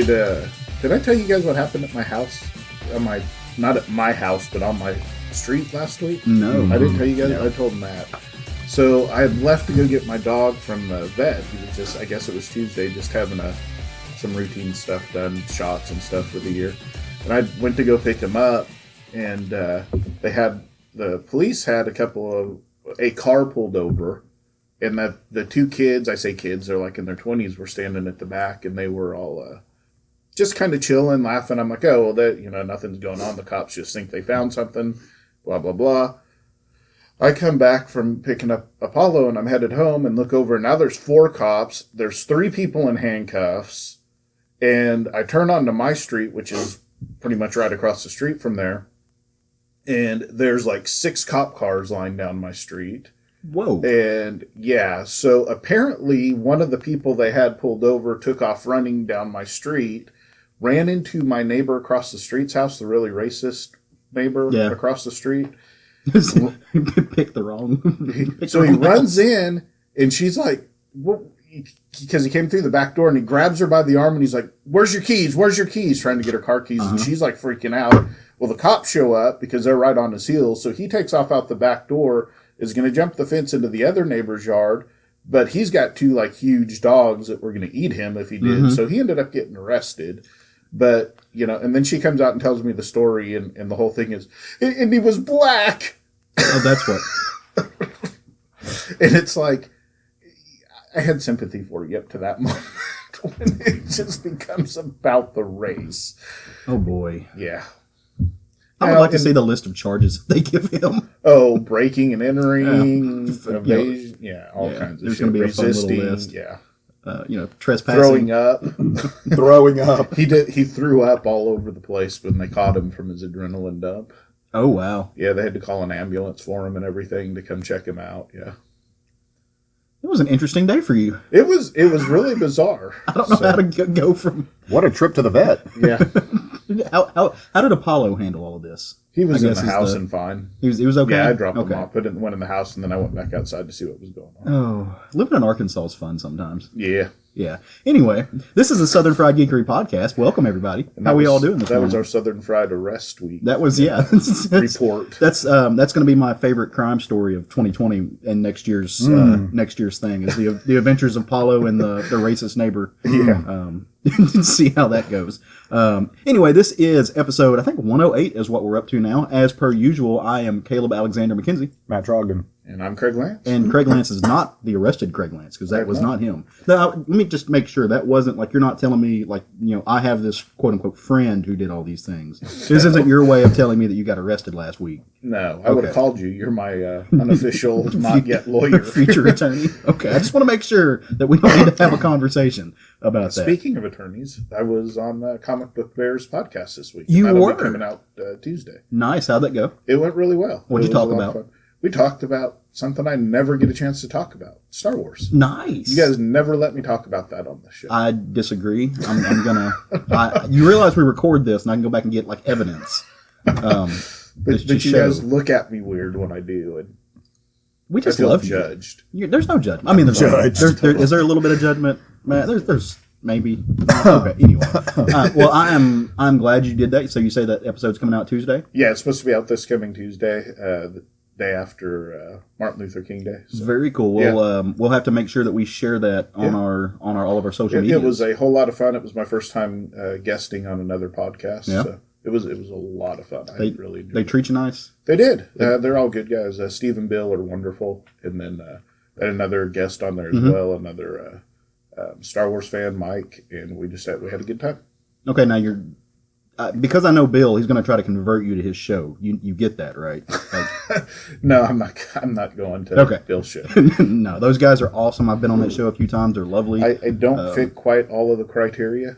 Did I tell you guys what happened at my house? Not at my house, but on my street last week? No. I didn't tell you guys. No. I told Matt. So I had left to go get my dog from the vet. He was just, I guess it was Tuesday, just having some routine stuff done, shots and stuff for the year. And I went to go pick him up, and the police had a car pulled over, and the two kids, I say kids, they're like in their 20s, were standing at the back, and they were all just kind of chilling, laughing. I'm like, oh, well, nothing's going on. The cops just think they found something, blah, blah, blah. I come back from picking up Apollo, and I'm headed home and look over, and now there's 4 cops. There's 3 people in handcuffs, and I turn onto my street, which is pretty much right across the street from there, and there's like 6 cop cars lying down my street. Whoa. And yeah, so apparently one of the people they had pulled over took off running down my street, ran into my neighbor across the street's house, the really racist neighbor across the street. Picked the wrong. He runs in, and she's like, well, because he came through the back door, and he grabs her by the arm, and he's like, where's your keys? Where's your keys? Trying to get her car keys, and she's like freaking out. Well, the cops show up because they're right on his heels, so he takes off out the back door, is going to jump the fence into the other neighbor's yard, but he's got 2 like huge dogs that were going to eat him if he did, so he ended up getting arrested. But, and then she comes out and tells me the story, and the whole thing is, and he was black. Oh, that's what. And it's like, I had sympathy for you up to that moment when it just becomes about the race. Oh, boy. Yeah. I would like to see the list of charges they give him. Oh, breaking and entering, evasion, all kinds of There's shit. going to be Resisting, a fun little list. Yeah. Trespassing. Throwing up. Throwing up. He threw up all over the place when they caught him from his adrenaline dump. Oh, wow. Yeah, they had to call an ambulance for him and everything to come check him out. Yeah. It was an interesting day for you. It was really bizarre. I don't know how to go from... What a trip to the vet. Yeah. How did Apollo handle all of this? He was in the house and fine. He was okay? Yeah, I dropped him off, went in the house, and then I went back outside to see what was going on. Oh, living in Arkansas is fun sometimes. Yeah. Yeah. Anyway, this is the Southern Fried Geekery Podcast. Welcome, everybody. How we all doing this morning? That was our Southern Fried Arrest Week. That was, report. That's going to be my favorite crime story of 2020 and next year's thing is the Adventures of Apollo and the racist neighbor. Yeah. See how that goes. Anyway, this is episode, I think 108 is what we're up to now. As per usual, I am Caleb Alexander McKenzie. Matt Trogdon. And I'm Craig Lance. And Craig Lance is not the arrested Craig Lance, because that was not him. Now, let me just make sure that wasn't like, you're not telling me like, I have this quote unquote friend who did all these things. This isn't your way of telling me that you got arrested last week. No, I would have called you. You're my unofficial, not yet lawyer. Future attorney. Okay, I just want to make sure that we don't need to have a conversation about that. Speaking of attorneys, I was on the Comic Book Bears podcast this week. You were? Be coming out Tuesday. Nice. How'd that go? It went really well. What'd you talk about? We talked about something I never get a chance to talk about. Star Wars. Nice. You guys never let me talk about that on the show. I disagree. I'm gonna. You realize we record this, and I can go back and get like evidence. But you guys look at me weird when I do, and we just I feel love judged. There's no judgment. I mean, is there a little bit of judgment, Matt? There's maybe. Okay. Anyway, well, I'm glad you did that. So you say that episode's coming out Tuesday? Yeah, it's supposed to be out this coming Tuesday, the day after Martin Luther King Day. So. Very cool. We'll have to make sure that we share that on our all of our social media. It was a whole lot of fun. It was my first time guesting on another podcast. Yeah. So it was a lot of fun. I really enjoyed it. They treat you nice? They did. They're all good guys. Steve and Bill are wonderful. And then I had another guest on there as well, another Star Wars fan, Mike, and we had a good time. Okay, now you're because I know Bill, he's going to try to convert you to his show. You get that, right? Like, no, I'm not going to Bill's show. No, those guys are awesome. I've been on that show a few times. They're lovely. I don't fit quite all of the criteria.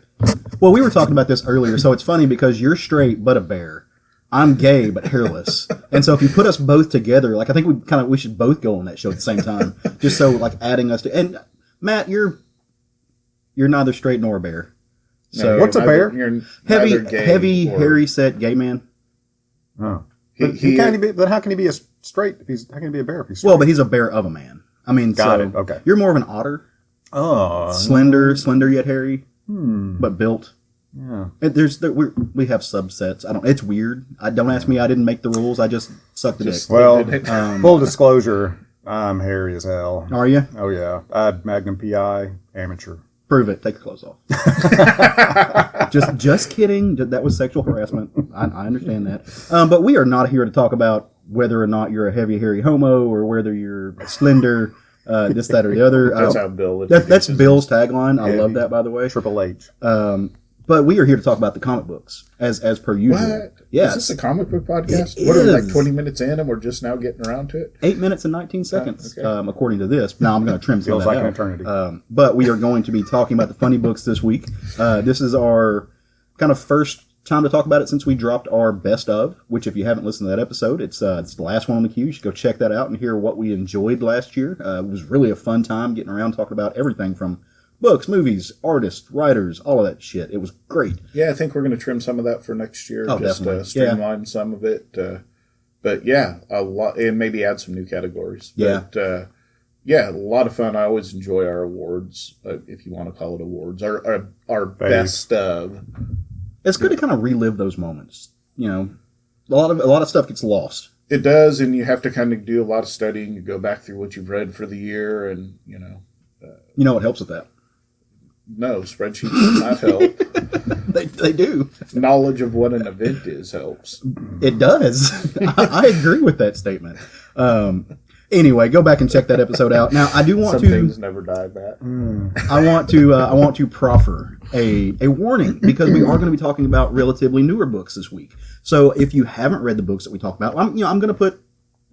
Well, we were talking about this earlier, so it's funny because you're straight but a bear. I'm gay but hairless, and so if you put us both together, like I think we should both go on that show at the same time, just so like adding us to. And Matt, you're neither straight nor a bear. So what's a bear? Heavy, hairy set gay man. Oh, he can't be. But how can he be a straight? How can he be a bear if he's straight? Well, but he's a bear of a man. I mean, got it. Okay, you're more of an otter. Oh, slender yet hairy, but built. Yeah. And we have subsets. It's weird. Don't ask me. I didn't make the rules. I just sucked the dick. Well, full disclosure, I'm hairy as hell. Are you? Oh, yeah. I had Magnum PI, amateur. Prove it. Take your clothes off. just kidding. That was sexual harassment. I understand that. But we are not here to talk about whether or not you're a heavy, hairy homo or whether you're slender, this, that, or the other. That's how Bill. That's Bill's tagline. I love that, by the way. Triple H. But we are here to talk about the comic books, as per usual. What? Yeah. Is this a comic book podcast? It What are we, is. like 20 minutes in and we're just now getting around to it? 8 minutes and 19 seconds, okay. According to this. Now I'm going to trim some of Feels that like an out. eternity. But we are going to be talking about the funny books this week. This is our kind of first time to talk about it since we dropped our best of, which if you haven't listened to that episode, it's the last one on the queue. You should go check that out and hear what we enjoyed last year. It was really a fun time getting around talking about everything from books, movies, artists, writers, all of that shit. It was great. Yeah, I think we're going to trim some of that for next year. Oh, just definitely. streamline some of it. But yeah, a lot, and maybe add some new categories. Yeah. But, yeah, a lot of fun. I always enjoy our awards, if you want to call it awards. Our best of. It's good to kind of relive those moments. You know, a lot of stuff gets lost. It does, and you have to kind of do a lot of studying. You go back through what you've read for the year, and, You know what helps with that? no, spreadsheets do not help. They do. Knowledge of what an event is helps. It does. I agree with that statement. Anyway, go back and check that episode out. Now, I do want Some to. things never die, Matt. I want to proffer a warning because we are going to be talking about relatively newer books this week. So if you haven't read the books that we talk about, I'm going to put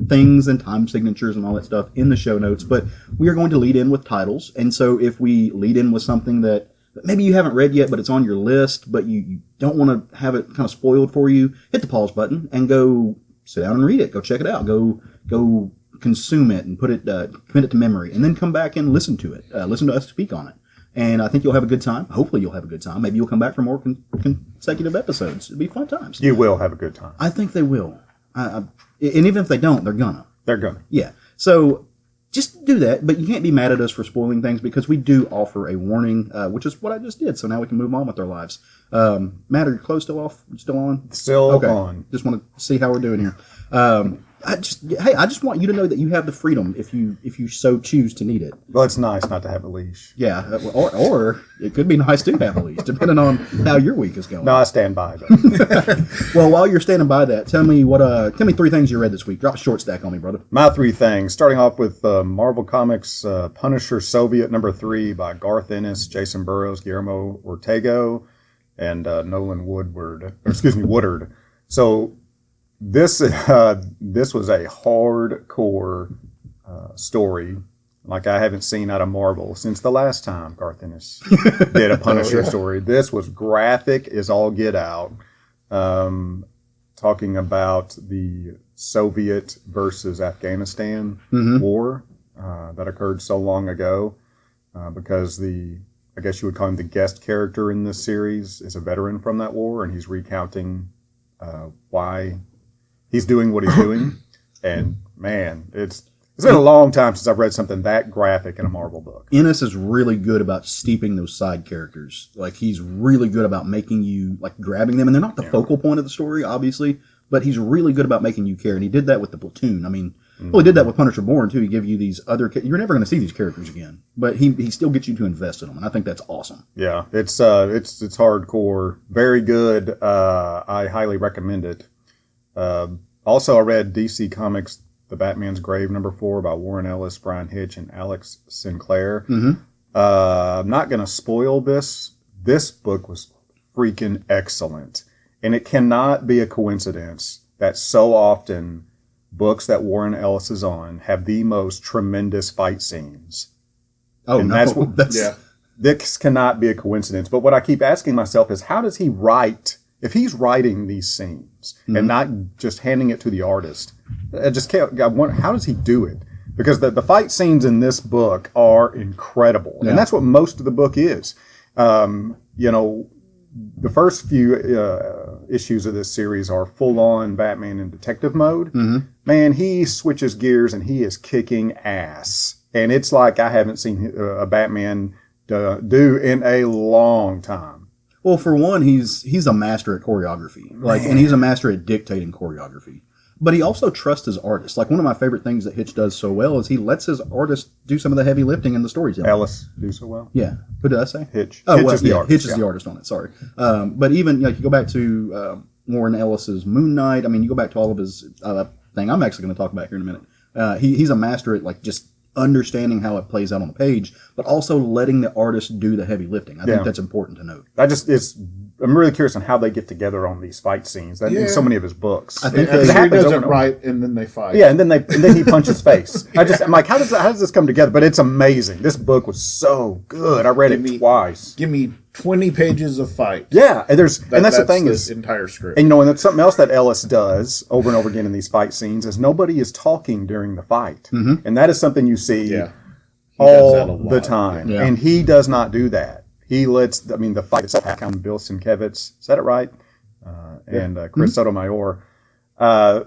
things and time signatures and all that stuff in the show notes, but we are going to lead in with titles. And so if we lead in with something that maybe you haven't read yet, but it's on your list, but you don't want to have it kind of spoiled for you, hit the pause button and go sit down and read it. Go check it out. Go consume it and commit it to memory, and then come back and listen to it. Listen to us speak on it. And I think you'll have a good time. Hopefully you'll have a good time. Maybe you'll come back for more consecutive episodes. It'll be fun times. You will have a good time. I think they will. And even if they don't, they're gonna. They're gonna. Yeah. So just do that, but you can't be mad at us for spoiling things because we do offer a warning, which is what I just did. So now we can move on with our lives. Matt, are your clothes still off? Still on? Still on. Just want to see how we're doing here. I just want you to know that you have the freedom if you so choose to need it. Well, it's nice not to have a leash. Yeah, or it could be nice to have a leash, depending on how your week is going. No, I stand by that. Well, while you're standing by that, tell me 3 things you read this week. Drop a short stack on me, brother. My 3 things. Starting off with Marvel Comics Punisher Soviet #3 by Garth Ennis, Jason Burrows, Guillermo Ortega, and Nolan Woodard. So this was a hardcore story like I haven't seen out of Marvel since the last time Garth Ennis did a Punisher story. This was graphic as all get out, talking about the Soviet versus Afghanistan war that occurred so long ago, because I guess you would call him the guest character in this series is a veteran from that war, and he's recounting why he's doing what he's doing. And man, it's been a long time since I've read something that graphic in a Marvel book. Ennis is really good about steeping those side characters. Like, he's really good about making you, like, grabbing them. And they're not the focal point of the story, obviously, but he's really good about making you care. And he did that with the Platoon. I mean, well, he did that with Punisher Born, too. He give you these other... You're never going to see these characters again. But he still gets you to invest in them. And I think that's awesome. Yeah, it's hardcore. Very good. I highly recommend it. Also, I read DC Comics The Batman's Grave #4 by Warren Ellis, Brian Hitch, and Alex Sinclair. I'm not going to spoil this. This book was freaking excellent. And it cannot be a coincidence that so often books that Warren Ellis is on have the most tremendous fight scenes. Oh, and no. This cannot be a coincidence. But what I keep asking myself is, how does he write, if he's writing these scenes and not just handing it to the artist? How does he do it? Because the fight scenes in this book are incredible. Yeah. And that's what most of the book is. The first few issues of this series are full-on Batman in detective mode. Man, he switches gears and he is kicking ass. And it's like I haven't seen a Batman do in a long time. Well, for one, he's a master at choreography, and he's a master at dictating choreography. But he also trusts his artists. Like, one of my favorite things that Hitch does so well is he lets his artists do some of the heavy lifting in the storytelling. Ellis do so well. Yeah. Who did I say? Hitch. Oh, Hitch well, is the artist. Hitch is the artist on it. Sorry. But even, you go back to Warren Ellis's Moon Knight. I mean, you go back to all of his thing I'm actually going to talk about here in a minute. He's a master at, like, just understanding how it plays out on the page, but also letting the artist do the heavy lifting. I think that's important to note. I'm really curious on how they get together on these fight scenes in so many of his books. I think he does it right, and then they fight. Yeah, and then he punches face. I'm like, how does this come together? But it's amazing. This book was so good. I read it twice. Give me 20 pages of fight. Yeah, and that's the thing is entire script. And and that's something else that Ellis does over and over again in these fight scees is nobody is talking during the fight, and that is something you see all the time, and he does not do that. He lets, the fight itself, Bill Sienkiewicz, is that it right? And Chris Sotomayor.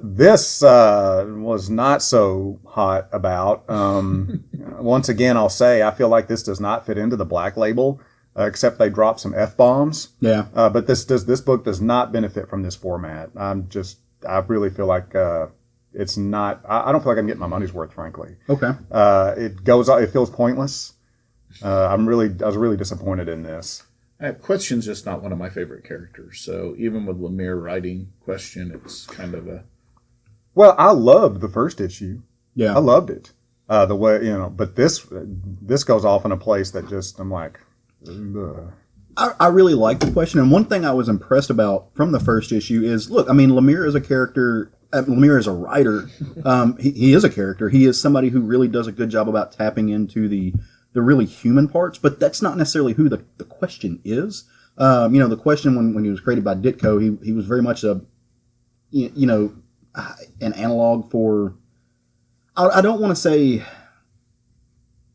This was not so hot about. Once again, I'll say, I feel like this does not fit into the Black Label, except they drop some F-bombs. Yeah. But this book does not benefit from this format. I really feel like it's not, I don't feel like I'm getting my money's worth, frankly. Okay. It feels pointless. I was really disappointed in this. Question's just not one of my favorite characters. So even with Lemire writing Question, it's kind of a... Well, I loved the first issue. Yeah. I loved it. The way, but this goes off in a place that just, I'm like... Ugh. I really like the Question. And one thing I was impressed about from the first issue is, look, Lemire is a character... Lemire is a writer. He is a character. He is somebody who really does a good job about tapping into the really human parts, but that's not necessarily who the Question is. The Question, when he was created by Ditko, he was very much an analog for, I don't want to say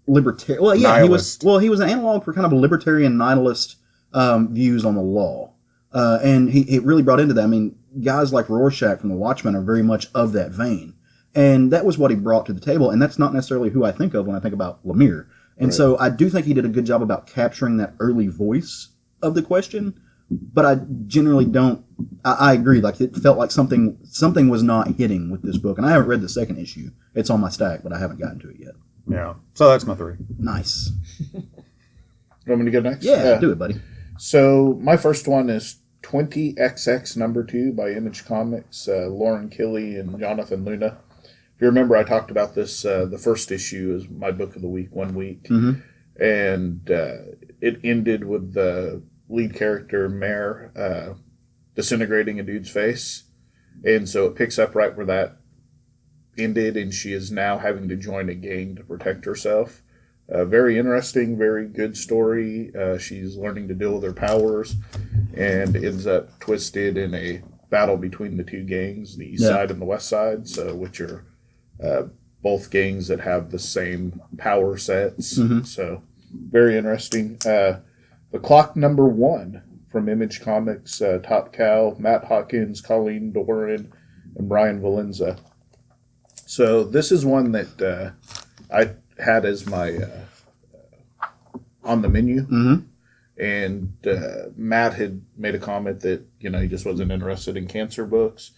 libertarian. Well, yeah, nihilist. he was an analog for kind of a libertarian nihilist views on the law. And he really brought into that. Guys like Rorschach from The Watchmen are very much of that vein. And that was what he brought to the table, and that's not necessarily who I think of when I think about Lemire. And so I do think he did a good job about capturing that early voice of the Question, but I generally don't. I agree. Like, it felt like something was not hitting with this book, and I haven't read the second issue. It's on my stack, but I haven't gotten to it yet. Yeah. So that's my 3. Nice. You want me to go next? Yeah, do it, buddy. So my first one is 20XX #2 by Image Comics, Lauren Killey and Jonathan Luna. If you remember, I talked about this, the first issue is my book of the week, 1 week. Mm-hmm. And it ended with the lead character, Mare, disintegrating a dude's face. And so it picks up right where that ended, and she is now having to join a gang to protect herself. Very interesting, very good story. She's learning to deal with her powers and ends up twisted in a battle between the two gangs, the east side and the west side, which are both gangs that have the same power sets. Mm-hmm. So very interesting. The Clock #1 from Image Comics, Top Cow, Matt Hawkins, Colleen Doran, and Brian Valenza. So this is one that I had as my on the menu. Mm-hmm. And Matt had made a comment that, he just wasn't interested in cancer books.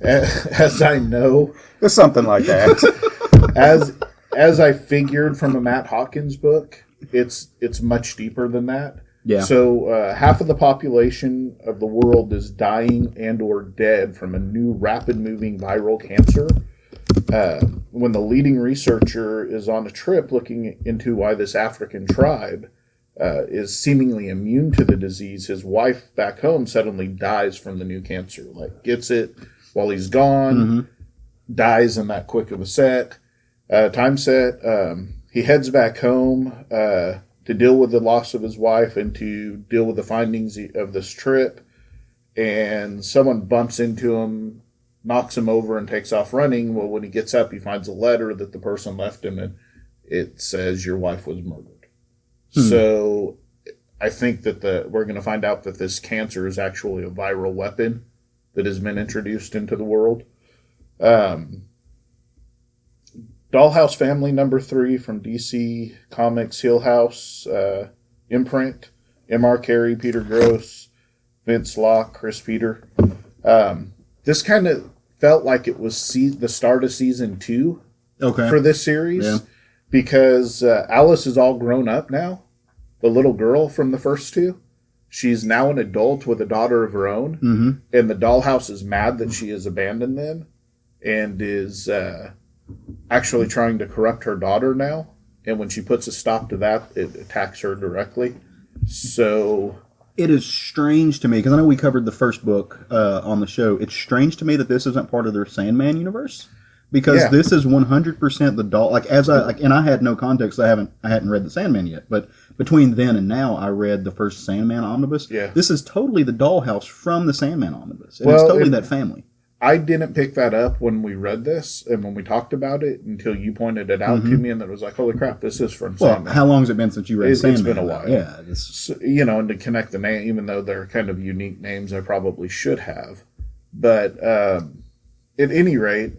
As I know, It's something like that. as I figured from a Matt Hawkins book, it's much deeper than that. Yeah. So half of the population of the world is dying and or dead from a new rapid moving viral cancer. When the leading researcher is on a trip looking into why this African tribe is seemingly immune to the disease, his wife back home suddenly dies from the new cancer. Like, gets it while he's gone, dies in that quick of a time set. He heads back home to deal with the loss of his wife and to deal with the findings of this trip. And someone bumps into him, knocks him over, and takes off running. Well, when he gets up, he finds a letter that the person left him, and it says, "Your wife was murdered." So I think that we're going to find out that this cancer is actually a viral weapon that has been introduced into the world. Dollhouse Family #3 from DC Comics Hill House imprint. M.R. Carey, Peter Gross, Vince Locke, Chris Peter. This kind of felt like it was the start of season 2 for this series because Alice is all grown up now. The little girl from the first 2. She's now an adult with a daughter of her own. Mm-hmm. And the dollhouse is mad that she has abandoned them and is actually trying to corrupt her daughter now. And when she puts a stop to that, it attacks her directly. So it is strange to me, because I know we covered the first book on the show. It's strange to me that this isn't part of their Sandman universe, because this is 100% the doll. And I had no context. I hadn't read the Sandman yet, but between then and now, I read the first Sandman omnibus. Yeah. This is totally the dollhouse from the Sandman omnibus, and it's totally that family. I didn't pick that up when we read this and when we talked about it until you pointed it out to me, and then it was like, holy crap, this is from Sandman. Well, how long has it been since you read Sandman? It's been a while. Yeah. So, and to connect the name, even though they're kind of unique names, I probably should have. But at any rate,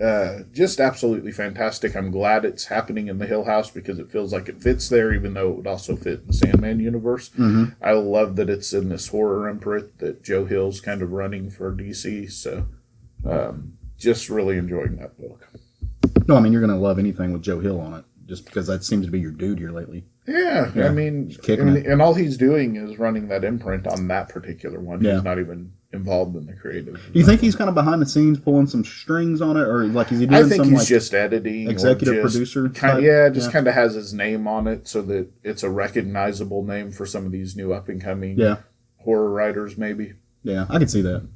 just absolutely fantastic. I'm glad it's happening in the Hill House because it feels like it fits there, even though it would also fit in the Sandman universe. Mm-hmm. I love that it's in this horror imprint that Joe Hill's kind of running for DC, so... just really enjoying that book. No, I mean, you're going to love anything with Joe Hill on it, just because that seems to be your dude here lately. Yeah. I mean, and all he's doing is running that imprint on that particular one. Yeah. He's not even involved in the creative. Do you think he's kind of behind the scenes pulling some strings on it, or like is he doing some he's just editing, executive producer? Kind of has his name on it so that it's a recognizable name for some of these new up and coming horror writers, maybe. Yeah, I can see that.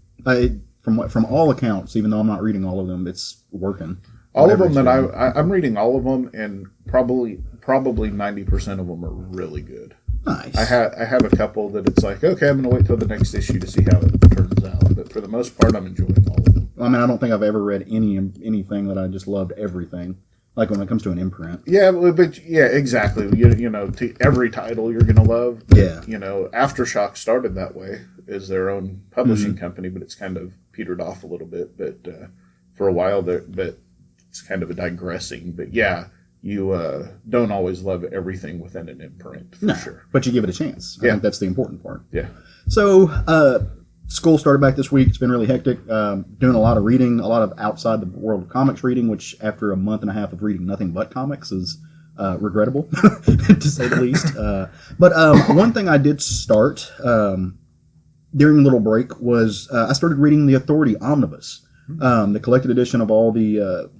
From all accounts, even though I'm not reading all of them, it's working. All of them that I'm reading all of them, and probably 90% of them are really good. Nice. I have a couple that it's like, okay, I'm going to wait till the next issue to see how it turns out. But for the most part, I'm enjoying all of them. I mean, I don't think I've ever read anything that I just loved everything. Like when it comes to an imprint. Yeah, but exactly. Every title you're going to love. But, Aftershock started that way as their own publishing company, but it's kind of petered off a little bit. But for a while there, but it's kind of a digressing. But you don't always love everything within an imprint, for sure. But you give it a chance. I think that's the important part. Yeah. So, school started back this week. It's been really hectic. Doing a lot of reading, a lot of outside the world of comics reading, which after a month and a half of reading nothing but comics is regrettable, to say the least. But one thing I did start during a little break was I started reading the Authority Omnibus, the collected edition of all the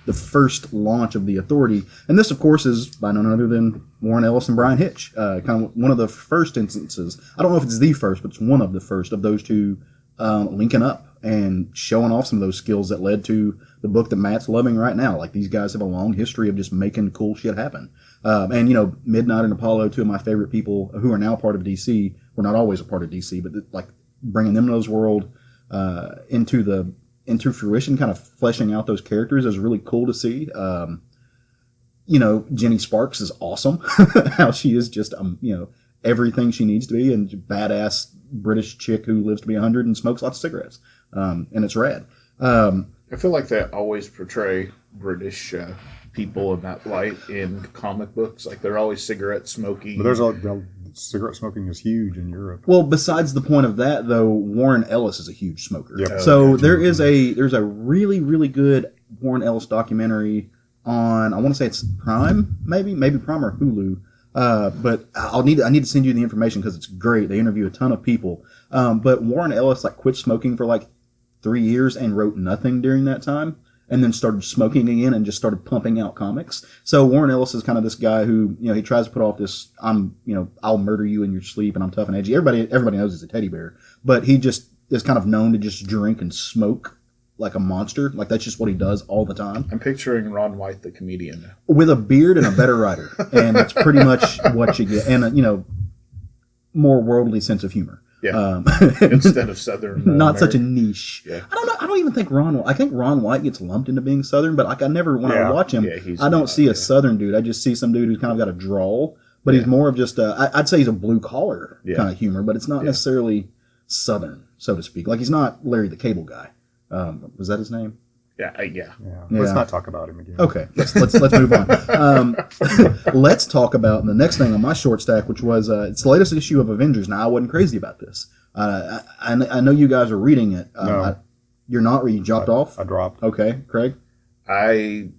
the first launch of the Authority. And this, of course, is by none other than Warren Ellis and Brian Hitch. Kind of one of the first instances. I don't know if it's the first, but it's one of the first of those two linking up and showing off some of those skills that led to the book that Matt's loving right now. Like, these guys have a long history of just making cool shit happen. And, Midnight and Apollo, two of my favorite people who are now part of DC, were not always a part of DC, but like bringing them to those world into fruition, kind of fleshing out those characters is really cool to see. Jenny Sparks is awesome. How she is just, everything she needs to be, and badass British chick who lives to be 100 and smokes lots of cigarettes. And it's rad. I feel like they always portray British people in that light in comic books. Like, they're always cigarette smoking. But there's cigarette smoking is huge in Europe. Well, besides the point of that, though, Warren Ellis is a huge smoker. Yep. So there's a really, really good Warren Ellis documentary on, I want to say it's Prime, maybe Prime or Hulu. But I need to send you the information because it's great. They interview a ton of people. But Warren Ellis quit smoking for 3 years and wrote nothing during that time, and then started smoking again and just started pumping out comics. So Warren Ellis is kind of this guy who, he tries to put off this, I'll murder you in your sleep and I'm tough and edgy. Everybody knows he's a teddy bear, but he just is kind of known to just drink and smoke like a monster. Like, that's just what he does all the time. I'm picturing Ron White, the comedian, with a beard and a better writer. And that's pretty much what you get. And, more worldly sense of humor. Yeah. Instead of Southern. Not such a niche. Yeah. I don't even think I think Ron White gets lumped into being Southern, but I never, when I watch him, I don't see a Southern dude. I just see some dude who's kind of got a drawl, but he's more of just I'd say he's a blue collar kind of humor, but it's not necessarily Southern, so to speak. Like, he's not Larry the Cable Guy. Was that his name? Yeah. Yeah. Yeah. Let's not talk about him again. Okay, let's move on. Let's talk about the next thing on my short stack, which was it's the latest issue of Avengers. Now, I wasn't crazy about this. I know you guys are reading it. No. You're not. You dropped off? I dropped. Okay, Craig? I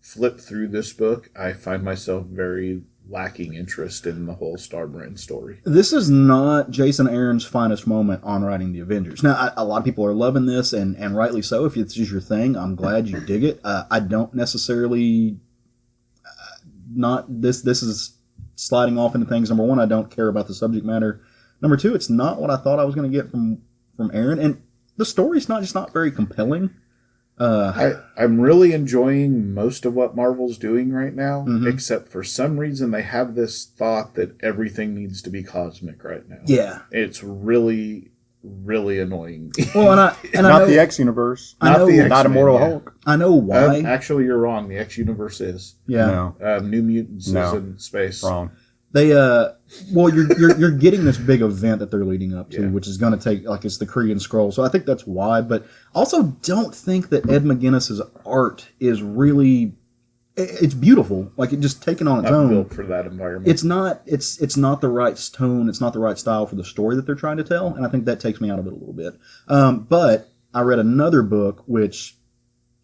flip through this book. I find myself very lacking interest in the whole Starbrand story. This is not Jason Aaron's finest moment on writing the Avengers. Now, a lot of people are loving this, and rightly so. If this is your thing, I'm glad you dig it. I don't necessarily not this. This is sliding off into things. Number one, I don't care about the subject matter. Number two, it's not what I thought I was going to get from Aaron, and the story's not very compelling. I'm really enjoying most of what Marvel's doing right now, Mm-hmm. except for some reason they have this thought that everything needs to be cosmic right now. Yeah. It's really, really annoying. Well, and I Not know, the X universe. I know, the X-Men, Not Immortal yeah. Hulk. I know why. Actually, you're wrong. The X universe is. Yeah. No, New Mutants is No. in space. wrong. They well, you're getting this big event that they're leading up to, Yeah. which is going to take it's the Kree and Skrull. So I think that's why. But also, don't think that Ed McGuinness's art is really. It's beautiful, like it just taken on its Not own. built for that environment. It's not the right tone. It's not the right style for the story that they're trying to tell, and I think that takes me out of it a little bit. But I read another book, which,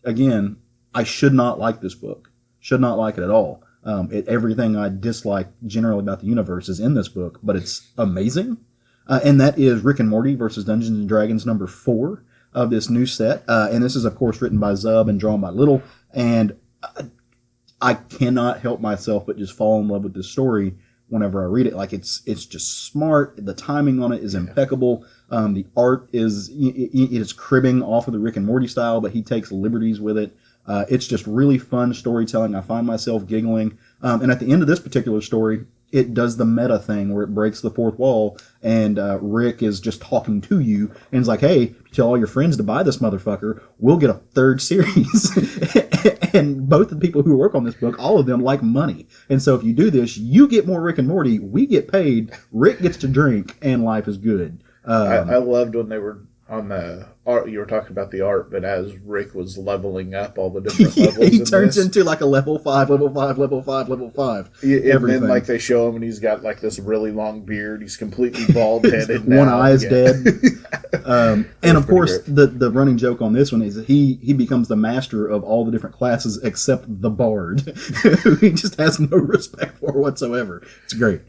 again, I should not like this book. Should not like it at all. Everything I dislike generally about the universe is in this book, but it's amazing. And that is Rick and Morty versus Dungeons and Dragons number 4 of this new set. And this is, of course, written by Zub and drawn by Little. And I cannot help myself but just fall in love with this story whenever I read it. Like it's just smart. The timing on it is impeccable. The art is it is cribbing off of the Rick and Morty style, but he takes liberties with it. It's just really fun storytelling. I find myself giggling. And at the end of this particular story, it does the meta thing where it breaks the fourth wall, and Rick is just talking to you, and it's like, hey, if you tell all your friends to buy this motherfucker, we'll get a third series. And both the people who work on this book, all of them like money. And so if you do this, you get more Rick and Morty, we get paid, Rick gets to drink, and life is good. I loved when they were on the art. You were talking about the art, but as Rick was leveling up all the different levels, he turns into like a level 5, level 5, level 5, level 5. And then like they show him, and he's got like this really long beard. He's completely bald headed. One eye is dead. And of course, the running joke on this one is that he becomes the master of all the different classes except the bard, who he just has no respect for whatsoever. It's great.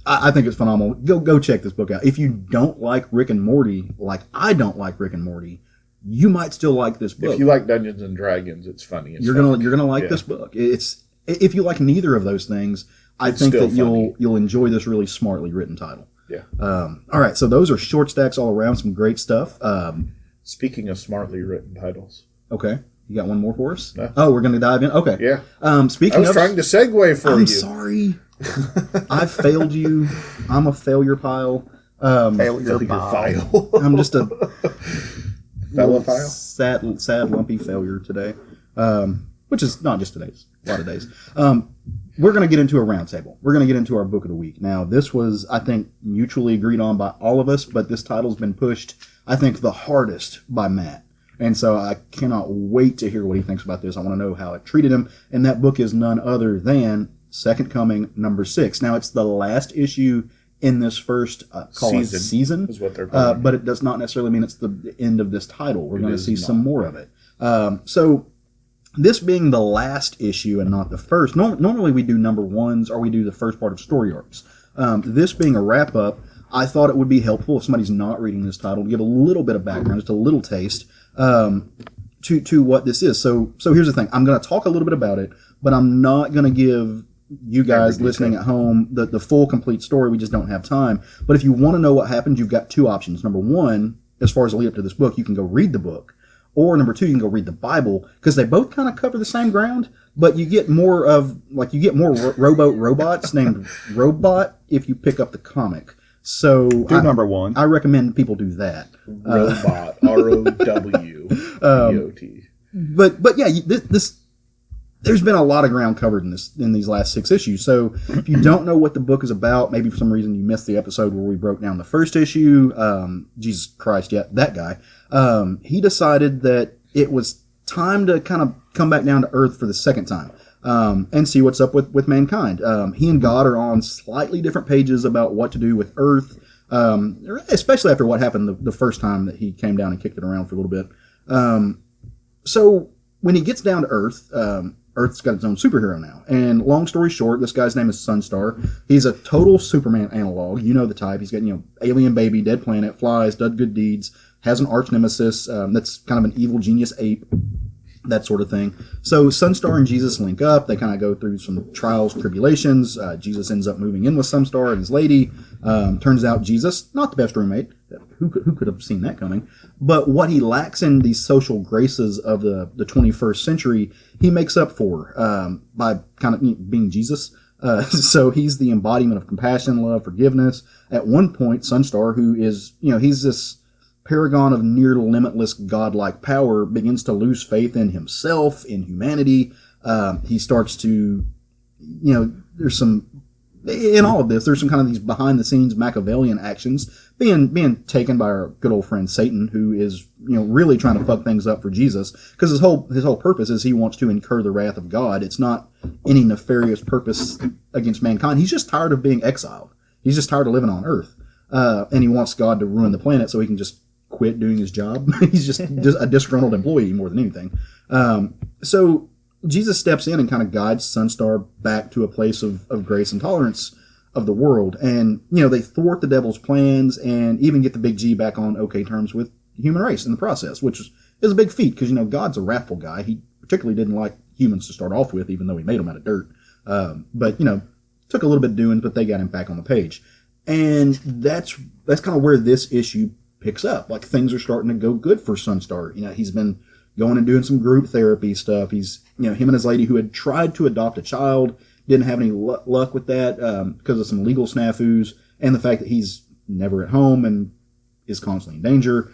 I think it's phenomenal. Go check this book out. If you don't like Rick and Morty, like I don't like Rick and Morty, you might still like this book. If you like Dungeons and Dragons, it's funny. You're gonna like this book. It's if you like neither of those things, I think that you'll enjoy this really smartly written title. Yeah. All right. So those are short stacks all around. Some great stuff. Speaking of smartly written titles. Okay. You got one more for us? No. Oh, we're going to dive in? Okay. Yeah. Speaking I was trying to segue for you. I'm sorry. I failed you. I'm a failure pile. Failure file. I'm just a Fella file? sad, lumpy failure today. Which is not just today. It's a lot of days. We're going to get into a roundtable. We're going to get into our book of the week. Now, this was, I think, mutually agreed on by all of us, but this title's been pushed, I think, the hardest by Matt. And so I cannot wait to hear what he thinks about this. I want to know how it treated him. And that book is none other than Second Coming, number 6. Now, it's the last issue in this first season is what they're calling but it does not necessarily mean it's the end of this title. We're going to see some more of it. So this being the last issue and not the first, normally we do number ones or we do the first part of story arcs. This being a wrap-up, I thought it would be helpful if somebody's not reading this title to give a little bit of background, just a little taste to what this is. So here's the thing. I'm going to talk a little bit about it, but I'm not going to give you guys listening at home the full, complete story. We just don't have time. But if you want to know what happened, you've got two options. Number one, as far as the lead up to this book, you can go read the book. Or number two, you can go read the Bible, because they both kind of cover the same ground, but you get more robots named Robot if you pick up the comic. So number one. I recommend people do that. Robot, ROWBOT. But yeah, this there's been a lot of ground covered in these last 6 issues. So if you don't know what the book is about, maybe for some reason you missed the episode where we broke down the first issue. Jesus Christ, yeah, that guy. He decided that it was time to kind of come back down to earth for the second time. And see what's up with mankind. He and God are on slightly different pages about what to do with Earth, especially after what happened the first time that he came down and kicked it around for a little bit. So when he gets down to Earth, Earth's got its own superhero now. And long story short, this guy's name is Sunstar. He's a total Superman analog. You know the type. He's got, alien baby, dead planet, flies, does good deeds, has an arch nemesis that's kind of an evil genius ape. That sort of thing. So Sunstar and Jesus link up. They kind of go through some trials, tribulations. Jesus ends up moving in with Sunstar and his lady. Turns out Jesus, not the best roommate. Who could have seen that coming? But what he lacks in these social graces of the 21st century, he makes up for by kind of being Jesus. So he's the embodiment of compassion, love, forgiveness. At one point, Sunstar, who is, he's this paragon of near limitless godlike power, begins to lose faith in himself, in humanity. He starts to, there's some, in all of this, there's some kind of these behind the scenes Machiavellian actions being taken by our good old friend Satan, who is, really trying to fuck things up for Jesus, because his whole purpose is he wants to incur the wrath of God. It's not any nefarious purpose against mankind. He's just tired of being exiled. He's just tired of living on earth. And he wants God to ruin the planet so he can just quit doing his job. He's just a disgruntled employee more than anything. So Jesus steps in and kind of guides Sunstar back to a place of grace and tolerance of the world. And, they thwart the devil's plans and even get the big G back on okay terms with the human race in the process, which is a big feat because, God's a wrathful guy. He particularly didn't like humans to start off with, even though he made them out of dirt. But, took a little bit of doing, but they got him back on the page. And that's kind of where this issue picks up. Like, things are starting to go good for Sunstar. He's been going and doing some group therapy stuff. He's, him and his lady who had tried to adopt a child didn't have any luck with that because of some legal snafus and the fact that he's never at home and is constantly in danger.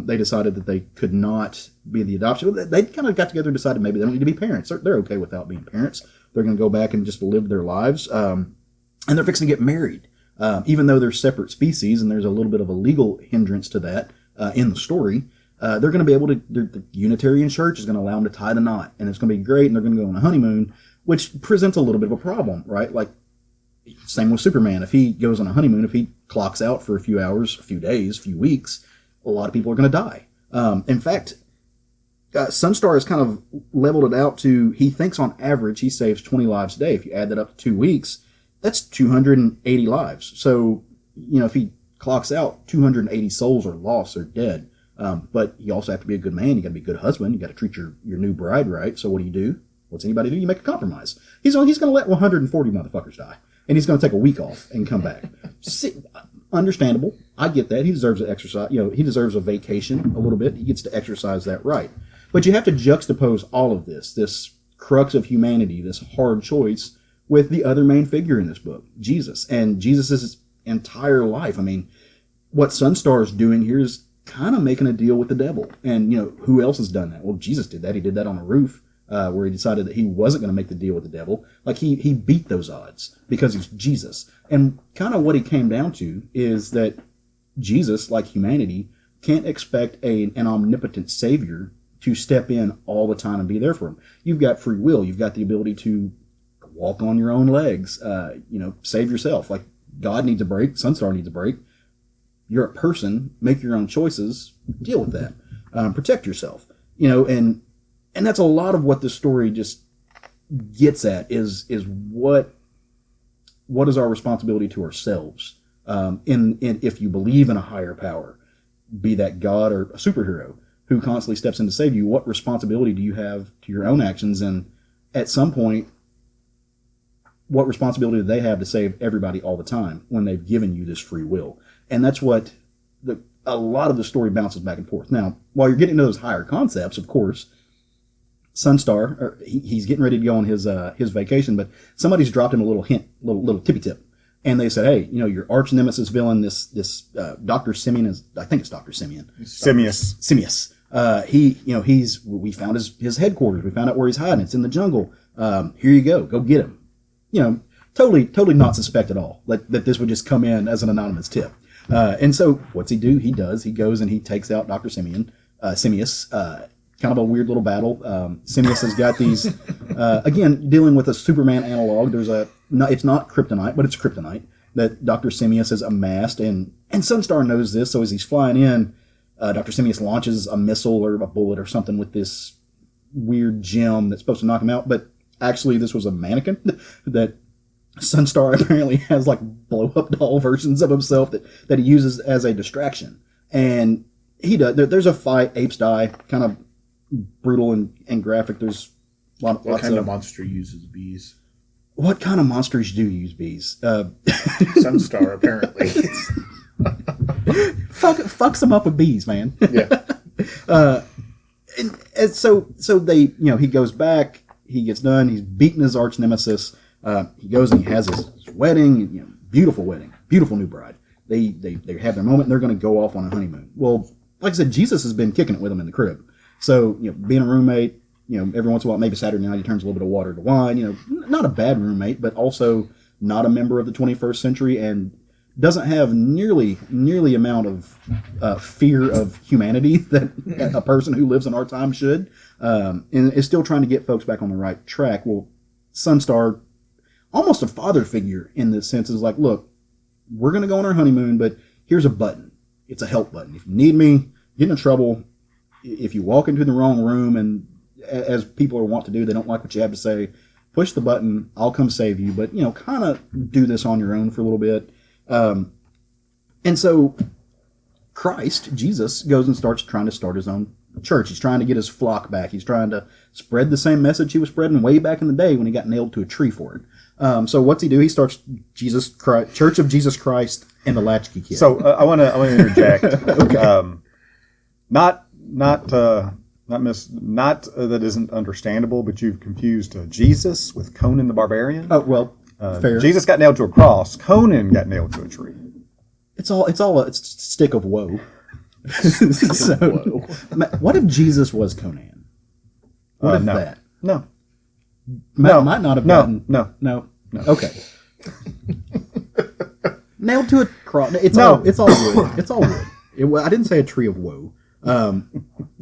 They decided that they could not be the adoption. They kind of got together and decided maybe they don't need to be parents. They're okay without being parents. They're going to go back and just live their lives. And they're fixing to get married. Even though they're separate species and there's a little bit of a legal hindrance to that in the story, they're going to be able to, the Unitarian Church is going to allow them to tie the knot, and it's going to be great, and they're going to go on a honeymoon, which presents a little bit of a problem, right? Like, same with Superman. If he goes on a honeymoon, if he clocks out for a few hours, a few days, a few weeks, a lot of people are going to die. In fact, Sunstar has kind of leveled it out to, he thinks on average he saves 20 lives a day. If you add that up to 2 weeks, that's 280 lives. So, if he clocks out, 280 souls are lost or dead. But you also have to be a good man. You got to be a good husband. You got to treat your new bride right. So what do? What's anybody do? You make a compromise. He's going to let 140 motherfuckers die, and he's going to take a week off and come back. Understandable. I get that. He deserves an exercise. He deserves a vacation a little bit. He gets to exercise that right. But you have to juxtapose all of this crux of humanity, this hard choice, with the other main figure in this book, Jesus. And Jesus' entire life. I mean, what Sunstar is doing here is kind of making a deal with the devil. And, who else has done that? Well, Jesus did that. He did that on a roof where he decided that he wasn't going to make the deal with the devil. Like, he beat those odds because he's Jesus. And kind of what he came down to is that Jesus, like humanity, can't expect an omnipotent savior to step in all the time and be there for him. You've got free will. You've got the ability to walk on your own legs, save yourself. Like, God needs a break. Sunstar needs a break. You're a person. Make your own choices. Deal with that. Protect yourself. And that's a lot of what this story just gets at is what is our responsibility to ourselves. In if you believe in a higher power, be that God or a superhero who constantly steps in to save you, what responsibility do you have to your own actions? And at some point, what responsibility do they have to save everybody all the time when they've given you this free will? And that's what a lot of the story bounces back and forth. Now, while you're getting to those higher concepts, of course, Sunstar, he's getting ready to go on his vacation, but somebody's dropped him a little hint, little tippy tip. And they said, hey, your arch nemesis villain, this Dr. Simeon I think it's Dr. Simeon. Simius. We found his headquarters. We found out where he's hiding. It's in the jungle. Here you go. Go get him. Totally not suspect at all that this would just come in as an anonymous tip. And so what's he do? He goes and he takes out Dr. Simius, kind kind of a weird little battle. Simius has got these, again, dealing with a Superman analog. It's not kryptonite, but it's kryptonite that Dr. Simius has amassed, and Sunstar knows this, so as he's flying in, Dr. Simius launches a missile or a bullet or something with this weird gem that's supposed to knock him out, but actually this was a mannequin that Sunstar apparently has like blow-up doll versions of himself that he uses as a distraction. And he does. There's a fight, apes die, kind of brutal and graphic. There's what kind of monster uses bees? What kind of monsters do use bees? Sunstar, apparently. Fucks them up with bees, man. Yeah. And so they, he goes back, he gets done, he's beaten his arch nemesis. He goes and he has his wedding, beautiful wedding, beautiful new bride. They have their moment and they're going to go off on a honeymoon. Well, like I said, Jesus has been kicking it with them in the crib. So, being a roommate, every once in a while, maybe Saturday night, he turns a little bit of water to wine, not a bad roommate, but also not a member of the 21st century and doesn't have nearly amount of fear of humanity that a person who lives in our time should, and is still trying to get folks back on the right track. Well, Sunstar, almost a father figure in this sense, is like, look, we're going to go on our honeymoon, but here's a button. It's a help button. If you need me, get in trouble, if you walk into the wrong room, and as people are wont to do, they don't like what you have to say, push the button, I'll come save you, but, kind of do this on your own for a little bit. And so Christ, Jesus, goes and starts trying to start his own church. He's trying to get his flock back. He's trying to spread the same message he was spreading way back in the day when he got nailed to a tree for it. So what's he do? He starts Church of Jesus Christ and the Latchkey Kid. So I want to interject. Okay. Not that isn't understandable, but you've confused Jesus with Conan the Barbarian. Oh well, fair. Jesus got nailed to a cross. Conan got nailed to a tree. It's a stick of woe. What if Jesus was Conan? What if no. that? No. Might not have gotten. No. Okay. Nailed to a cross. It's all wood. It's all wood. I didn't say a tree of woe.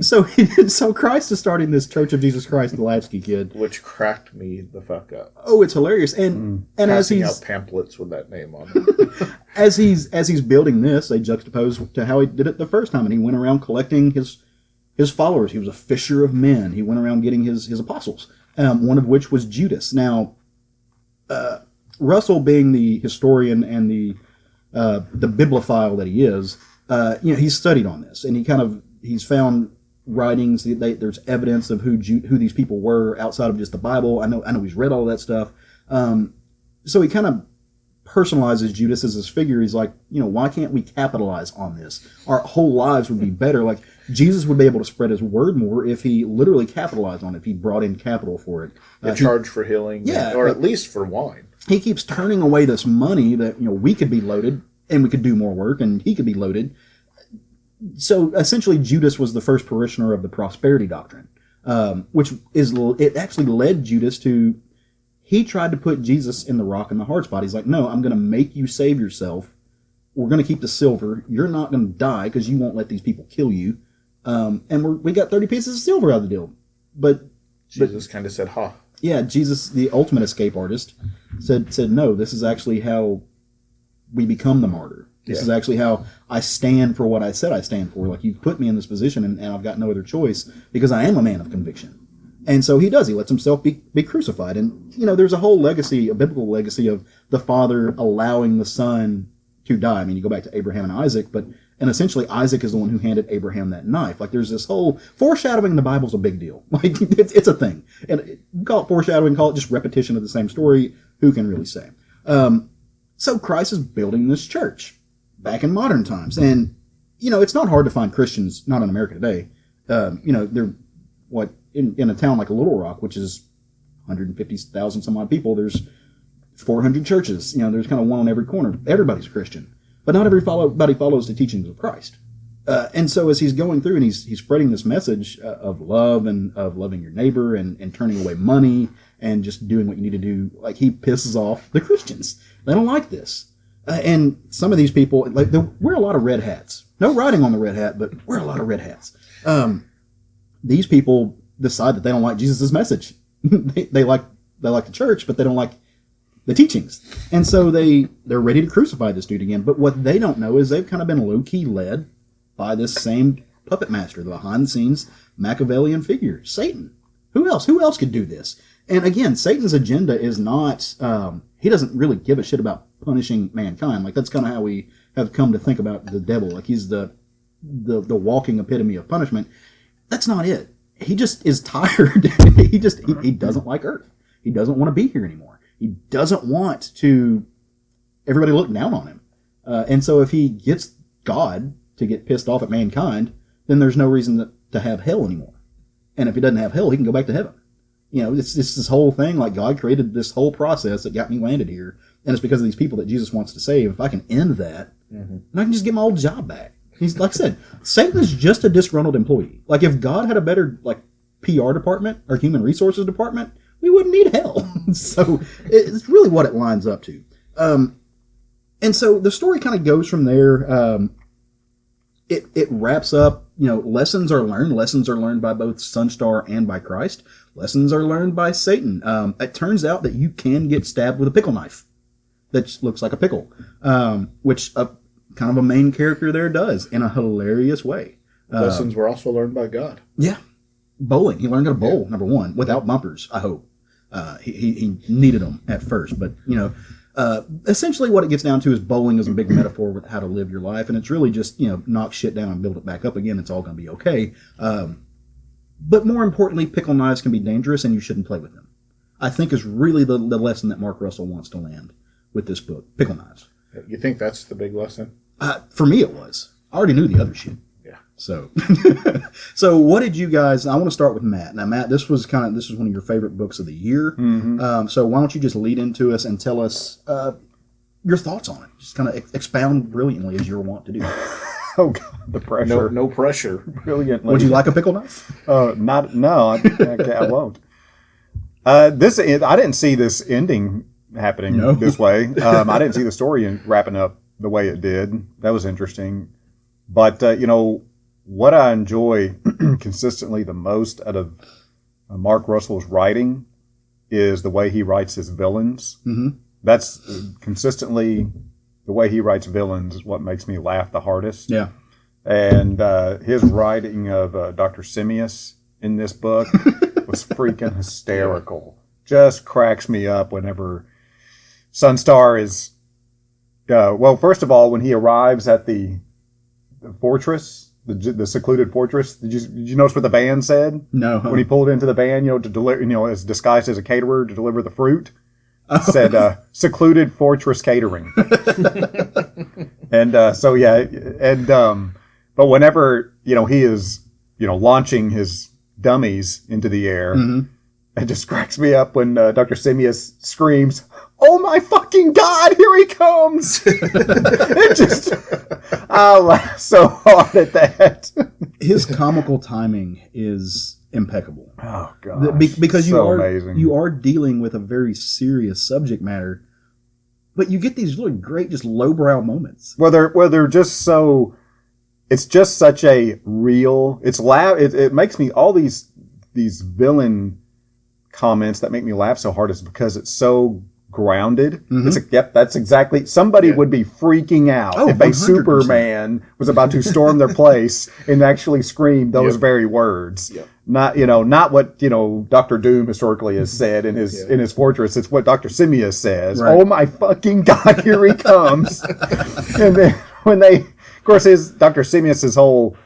So Christ is starting this Church of Jesus Christ, the Latchkey Kid, which cracked me the fuck up. Oh, it's hilarious, and as he's out pamphlets with that name on them. as he's building this, they juxtapose to how he did it the first time, and he went around collecting his followers. He was a fisher of men. He went around getting his apostles, one of which was Judas. Now, Russell, being the historian and the bibliophile that he is, he's studied on this, and he's found writings. There's evidence of who these people were outside of just the Bible. I know he's read all of that stuff. So he kind of personalizes Judas as his figure. He's like, why can't we capitalize on this? Our whole lives would be better. Like, Jesus would be able to spread his word more if he literally capitalized on it, if he brought in capital for it. Charge for healing, or at least for wine. He keeps turning away this money that, we could be loaded and we could do more work and he could be loaded. So essentially Judas was the first parishioner of the prosperity doctrine, which it actually led Judas to, he tried to put Jesus in the rock and the hard spot. He's like, no, I'm going to make you save yourself. We're going to keep the silver. You're not going to die because you won't let these people kill you. And we got 30 pieces of silver out of the deal. But Jesus kind of said, ha. Yeah, Jesus, the ultimate escape artist, said no, this is actually how we become the martyr. This is actually how I stand for what I said I stand for. Like, you've put me in this position, and I've got no other choice because I am a man of conviction. And so he does. He lets himself be crucified. And, there's a whole legacy, a biblical legacy of the father allowing the son to die. I mean, you go back to Abraham and Isaac, and essentially Isaac is the one who handed Abraham that knife. Like, there's this whole foreshadowing in the Bible's a big deal. Like, it's a thing. And call it foreshadowing, call it just repetition of the same story. Who can really say? So Christ is building this church back in modern times. And, it's not hard to find Christians, not in America today. They're in a town like Little Rock, which is 150,000 some odd people, there's 400 churches. There's kind of one on every corner. Everybody's a Christian. But not everybody follows the teachings of Christ. And so as he's going through and he's spreading this message of love and of loving your neighbor and turning away money and just doing what you need to do, like, he pisses off the Christians. They don't like this. And some of these people, they wear a lot of red hats. No writing on the red hat, but wear a lot of red hats. these people decide that they don't like Jesus' message. they like the church, but they don't like the teachings. And so they're ready to crucify this dude again. But what they don't know is they've kind of been low-key led by this same puppet master, the behind-the-scenes Machiavellian figure, Satan. Who else? Who else could do this? And again, Satan's agenda is not, he doesn't really give a shit about punishing mankind. Like, that's kind of how we have come to think about the devil. Like, he's the walking epitome of punishment. That's not it. He just is tired. he doesn't like Earth. He doesn't want to be here anymore. He doesn't want to everybody look down on him. And so if he gets God to get pissed off at mankind, then there's no reason to have hell anymore. And if he doesn't have hell, he can go back to heaven. You know, it's this whole thing, like God created this whole process that got me landed here. And it's because of these people that Jesus wants to save. If I can end that, then I can just get my old job back. He's, like I said, Satan is just a disgruntled employee. Like, if God had a better, like, PR department or human resources department, we wouldn't need hell. So it's really what it lines up to. And so the story kind of goes from there. It wraps up, you know, lessons are learned. Lessons are learned by both Sunstar and by Christ. Lessons are learned by Satan. It turns out that you can get stabbed with a pickle knife that looks like a pickle, which kind of a main character there does in a hilarious way. Lessons were also learned by God. Yeah. Bowling. He learned how to bowl, number one, without bumpers, I hope. He needed them at first, but, you know, essentially what it gets down to is bowling is a big metaphor with how to live your life, and it's really just, you know, knock shit down and build it back up again. It's all going to be okay. But more importantly, pickle knives can be dangerous, and you shouldn't play with them. I think is really the lesson that Mark Russell wants to land with this book, pickle knives. You think that's the big lesson? For me, it was. I already knew the other shit. Yeah. So, so what did you guys? I want to start with Matt. Now, Matt, this was one of your favorite books of the year. Mm-hmm. So why don't you just lead into us and tell us your thoughts on it? Just kind of expound brilliantly as you're wont to do. Oh God, the pressure. No pressure. Brilliantly. Would you like a pickle knife? No, I won't. I didn't see this ending happening this way. I didn't see the story wrapping up the way it did. That was interesting. But, you know, what I enjoy consistently the most out of Mark Russell's writing is the way he writes his villains. Mm-hmm. That's consistently the way he writes villains is what makes me laugh the hardest. Yeah. And his writing of Dr. Simius in this book was freaking hysterical. Just cracks me up whenever Sunstar is... well, first of all, when he arrives at the fortress, the secluded fortress, did you notice what the band said? No. When he pulled into the band, you know, to deliver, you know, as disguised as a caterer to deliver the fruit, it said secluded fortress catering. And so yeah, and but whenever, you know, he is, you know, launching his dummies into the air, it just cracks me up when Dr. Simius screams, "Oh my fucking God, here he comes!" It just, I laugh so hard at that. His comical timing is impeccable. Oh God, because amazing. You are dealing with a very serious subject matter, but you get these really great, just lowbrow moments. Well, they're just so. It's just such a real. It's loud. It makes me all these villain comments that make me laugh so hard is because it's so grounded. Yep, that's exactly. Somebody would be freaking out if 100%. A Superman was about to storm their place and actually scream those very words. Yep. Not what Dr. Doom historically has said in his fortress. It's what Dr. Simius says. Right. Oh my fucking God, here he comes! And then when they, of course, Dr. Simius's whole,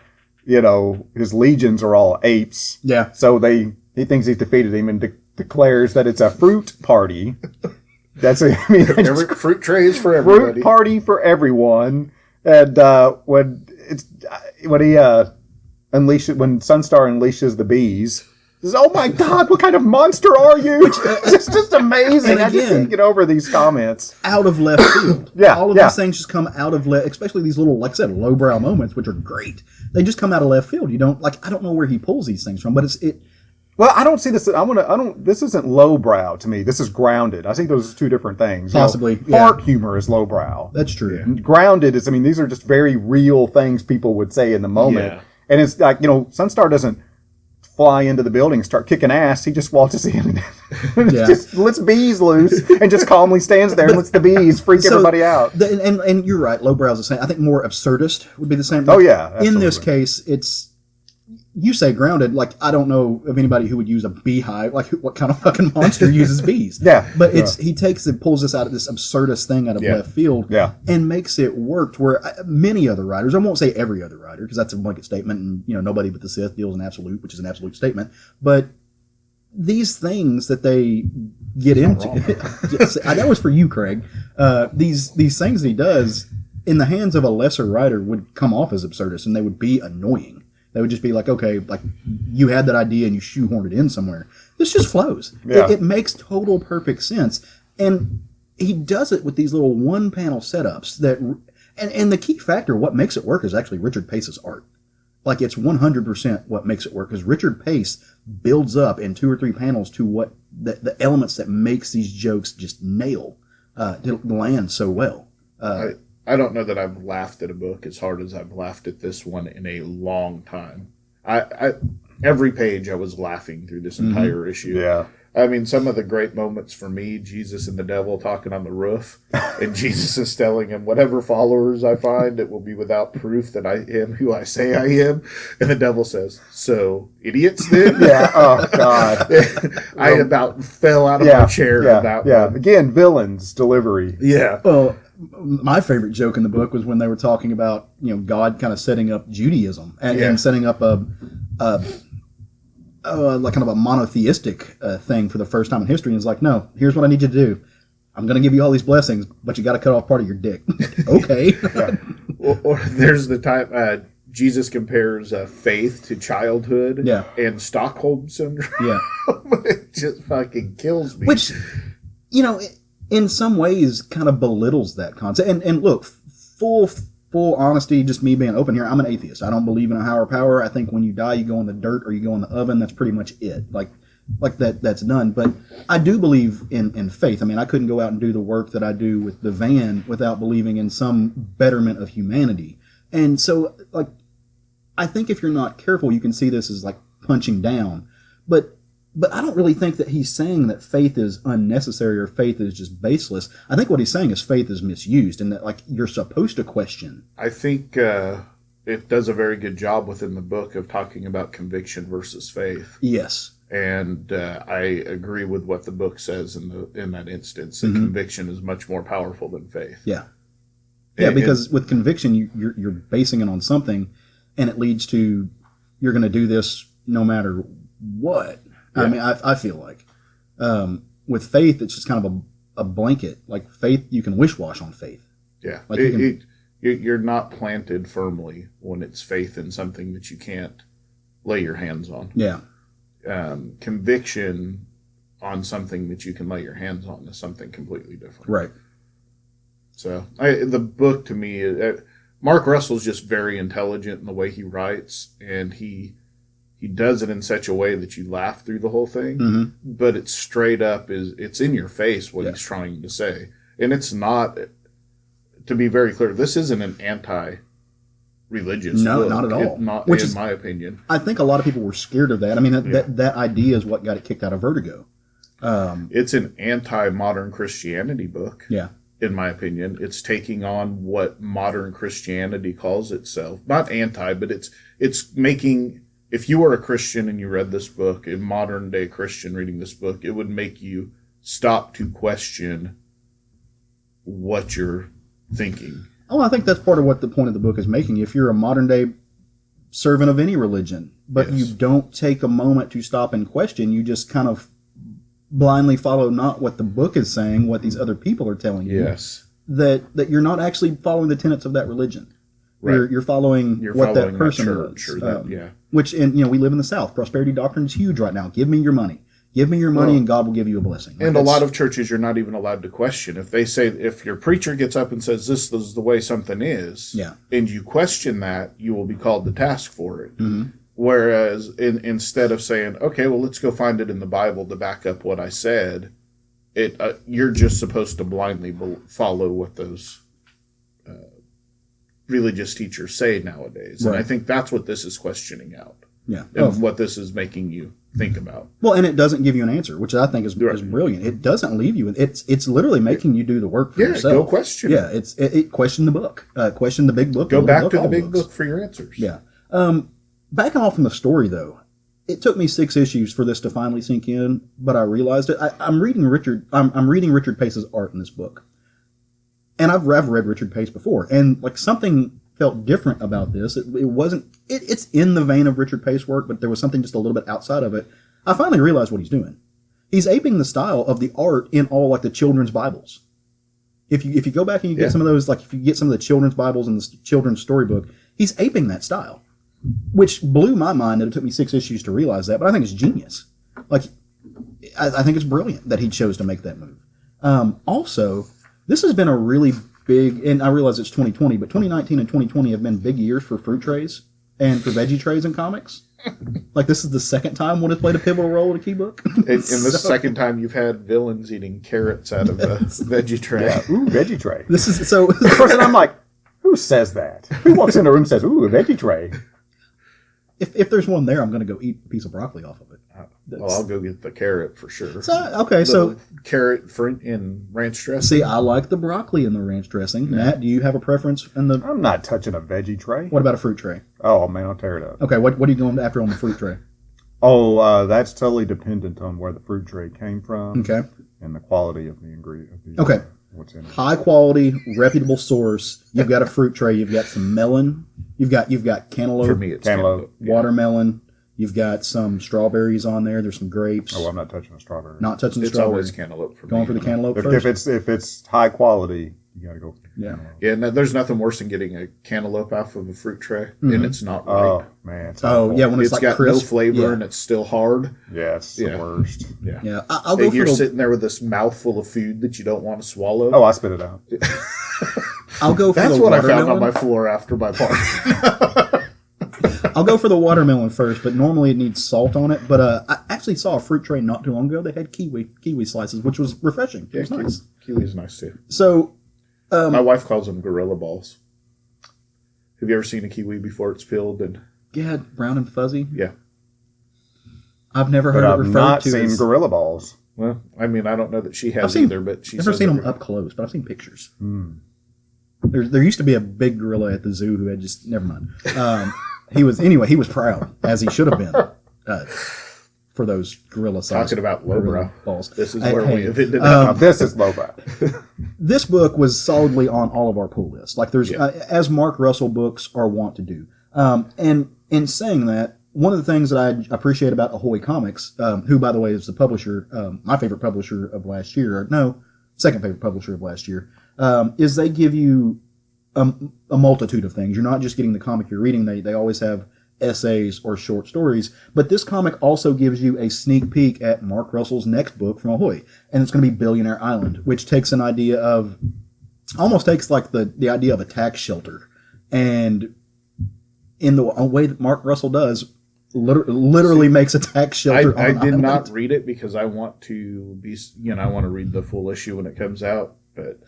his legions are all apes. Yeah. So he thinks he's defeated him and declares that it's a fruit party. Fruit trays for everybody. Fruit party for everyone. And when Sunstar unleashes the bees, he says, "Oh my God, what kind of monster are you?" It's just amazing. I just can't get over these comments. Out of left field. All of these things just come out of left, especially these little, like I said, lowbrow moments, which are great. They just come out of left field. I don't know where he pulls these things from, but it. Well, I don't see this. This isn't lowbrow to me. This is grounded. I think those are two different things. Possibly. Fart humor is lowbrow. That's true. And grounded is, these are just very real things people would say in the moment. Yeah. And it's like, Sunstar doesn't fly into the building and start kicking ass. He just waltzes in and Yeah. just lets bees loose and just calmly stands there and lets the bees freak everybody out. And you're right, lowbrow's the same. I think more absurdist would be the same. Oh, yeah. In this absolutely. case, it's, you say grounded, like, I don't know of anybody who would use a beehive. Like, what kind of fucking monster uses bees? Yeah. But he pulls this out of this absurdist thing out of left field and makes it work to where many other writers, I won't say every other writer, because that's a blanket statement, and, nobody but the Sith deals in absolute, which is an absolute statement. But these things that they get into, that was for you, Craig. These things that he does, in the hands of a lesser writer, would come off as absurdist, and they would be annoying. They would just be like, okay, like you had that idea and you shoehorned it in somewhere. This just flows. Yeah. It makes total perfect sense. And he does it with these little one-panel setups that, and the key factor, what makes it work, is actually Richard Pace's art. Like, it's 100% what makes it work, because Richard Pace builds up in 2 or 3 panels to what the elements that makes these jokes just nail, to land so well. I don't know that I've laughed at a book as hard as I've laughed at this one in a long time. Every page I was laughing through this entire issue. Yeah. I mean, some of the great moments for me, Jesus and the devil talking on the roof, and Jesus is telling him, whatever followers I find, it will be without proof that I am who I say I am. And the devil says, so idiots then? Yeah. Oh, God. I about fell out of my chair about one. Again, villains delivery. Yeah. Well, my favorite joke in the book was when they were talking about, God kind of setting up Judaism and setting up like kind of a monotheistic thing for the first time in history. And it's like, no, here's what I need you to do. I'm going to give you all these blessings, but you got to cut off part of your dick. Okay. Or there's the time Jesus compares faith to childhood and Stockholm syndrome. Yeah. It just fucking kills me. Which, in some ways kind of belittles that concept. And look, full honesty, just me being open here, I'm an atheist. I don't believe in a higher power. I think when you die, you go in the dirt or you go in the oven. That's pretty much it. Like that's done. But I do believe in faith. I mean, I couldn't go out and do the work that I do with the van without believing in some betterment of humanity. And so, like, I think if you're not careful, you can see this as like punching down. But I don't really think that he's saying that faith is unnecessary or faith is just baseless. I think what he's saying is faith is misused and that, like, you're supposed to question. I think it does a very good job within the book of talking about conviction versus faith. Yes. And I agree with what the book says in that instance. That conviction is much more powerful than faith. Yeah. Yeah, because with conviction, you're basing it on something, and it leads to you're going to do this no matter what. Yeah. I mean, I feel like with faith, it's just kind of a blanket. Like faith, you can wish wash on faith. Yeah, like you're not planted firmly when it's faith in something that you can't lay your hands on. Yeah, conviction on something that you can lay your hands on is something completely different. Right. So the book to me, Mark Russell's just very intelligent in the way he writes, and he does it in such a way that you laugh through the whole thing, but it's straight up, it's in your face what he's trying to say. And it's not, to be very clear, this isn't an anti-religious book. Not at all. Not, Which in is, my opinion. I think a lot of people were scared of that. I mean, that idea is what got it kicked out of Vertigo. It's an anti-modern Christianity book. Yeah. In my opinion, it's taking on what modern Christianity calls itself. Not anti, but it's making... If you were a Christian and you read this book, a modern day Christian reading this book, it would make you stop to question what you're thinking. Oh, I think that's part of what the point of the book is making. If you're a modern day servant of any religion, but you don't take a moment to stop and question, you just kind of blindly follow not what the book is saying, what these other people are telling you. Yes. That you're not actually following the tenets of that religion. Right. You're following what that person does. Which, we live in the South. Prosperity doctrine is huge right now. Give me your money. Give me your money and God will give you a blessing. And a lot of churches you're not even allowed to question. If they say, if your preacher gets up and says this is the way something is, and you question that, you will be called to task for it. Mm-hmm. Whereas instead of saying, okay, well, let's go find it in the Bible to back up what I said, you're just supposed to blindly follow what those religious teachers say nowadays. Right. And I think that's what this is questioning out. Yeah. and what this is making you think about. Well, and it doesn't give you an answer, which I think is brilliant. It doesn't leave you. It's literally making you do the work for yourself. Go question. Yeah, it question the book, question the big book. Go back to the big book for your answers. Yeah. Backing off from the story, though, it took me 6 issues for this to finally sink in, but I realized it. I'm reading Richard Pace's art in this book, and I've read Richard Pace before, and like something felt different about this. It wasn't. It's in the vein of Richard Pace work, but there was something just a little bit outside of it. I finally realized what he's doing. He's aping the style of the art in all like the children's Bibles. If you go back and you get some of those, like if you get some of the children's Bibles and the children's storybook, he's aping that style, which blew my mind that it took me 6 issues to realize that. But I think it's genius. Like I think it's brilliant that he chose to make that move. Also, this has been a really big, and I realize it's 2020, but 2019 and 2020 have been big years for fruit trays and for veggie trays in comics. Like this is the second time one has played a pivotal role in a key book. And the second time you've had villains eating carrots out of a veggie tray. Yeah, ooh, veggie tray. This is so. Of course, and I'm like, who says that? Who walks in the room and says, ooh, a veggie tray? If there's one there, I'm going to go eat a piece of broccoli off of it. Well, I'll go get the carrot for sure. So carrot in ranch dressing. See, I like the broccoli in the ranch dressing. Yeah. Matt, do you have a preference in the? I'm not touching a veggie tray. What about a fruit tray? Oh man, I'll tear it up. Okay, what are you going after on the fruit tray? Oh, that's totally dependent on where the fruit tray came from. Okay. And the quality of the ingredient. Okay. What's in it? High quality, reputable source. You've got a fruit tray. You've got some melon. You've got cantaloupe. For me, it's cantaloupe. Watermelon. You've got some strawberries on there. There's some grapes. Oh, I'm not touching the strawberry. Not touching the It's strawberry. always cantaloupe for me. Going for the cantaloupe first. If it's high quality, you gotta go. Yeah. Yeah, no, there's nothing worse than getting a cantaloupe off of a fruit tray and it's not right. Oh man. It's Yeah, when it's like got crisp. no flavor Yeah. and it's still hard. Yeah, it's the worst. Yeah. Yeah, I'll go And for you're the. sitting there with this mouthful of food that you don't want to swallow. Oh, I spit it out. I'll go for That's the what I watermelon. found on my floor after my party. I'll go for the watermelon first, but normally it needs salt on it. But I actually saw a fruit tray not too long ago. They had kiwi slices, which was refreshing. It was nice. Kiwi's nice too. So, my wife calls them gorilla balls. Have you ever seen a kiwi before it's peeled? And yeah, brown and fuzzy. yeah. I've never But heard it I've referred not to seen as. gorilla balls. Well, I mean, I don't know that she has I've seen- either, but she's Never seen them up close, but I've seen pictures. There used to be a big gorilla at the zoo who had just never mind. He was proud, as he should have been, for those gorilla sized Talking about lowbrow balls. This is Hey, where hey, we have ended Now, up. this is lowbrow. This book was solidly on all of our pull lists. Like there's, as Mark Russell books are wont to do. And in saying that, one of the things that I appreciate about Ahoy Comics, who by the way is the publisher, my favorite publisher of last year, or no, second favorite publisher of last year, is they give you a multitude of things. You're not just getting the comic you're reading. They always have essays or short stories. But this comic also gives you a sneak peek at Mark Russell's next book from Ahoy. And it's going to be Billionaire Island, which takes an idea of, almost takes like the idea of a tax shelter. And in the way that Mark Russell does, literally makes a tax shelter I on an did island. not read it because I want to be, I want to read the full issue when it comes out. But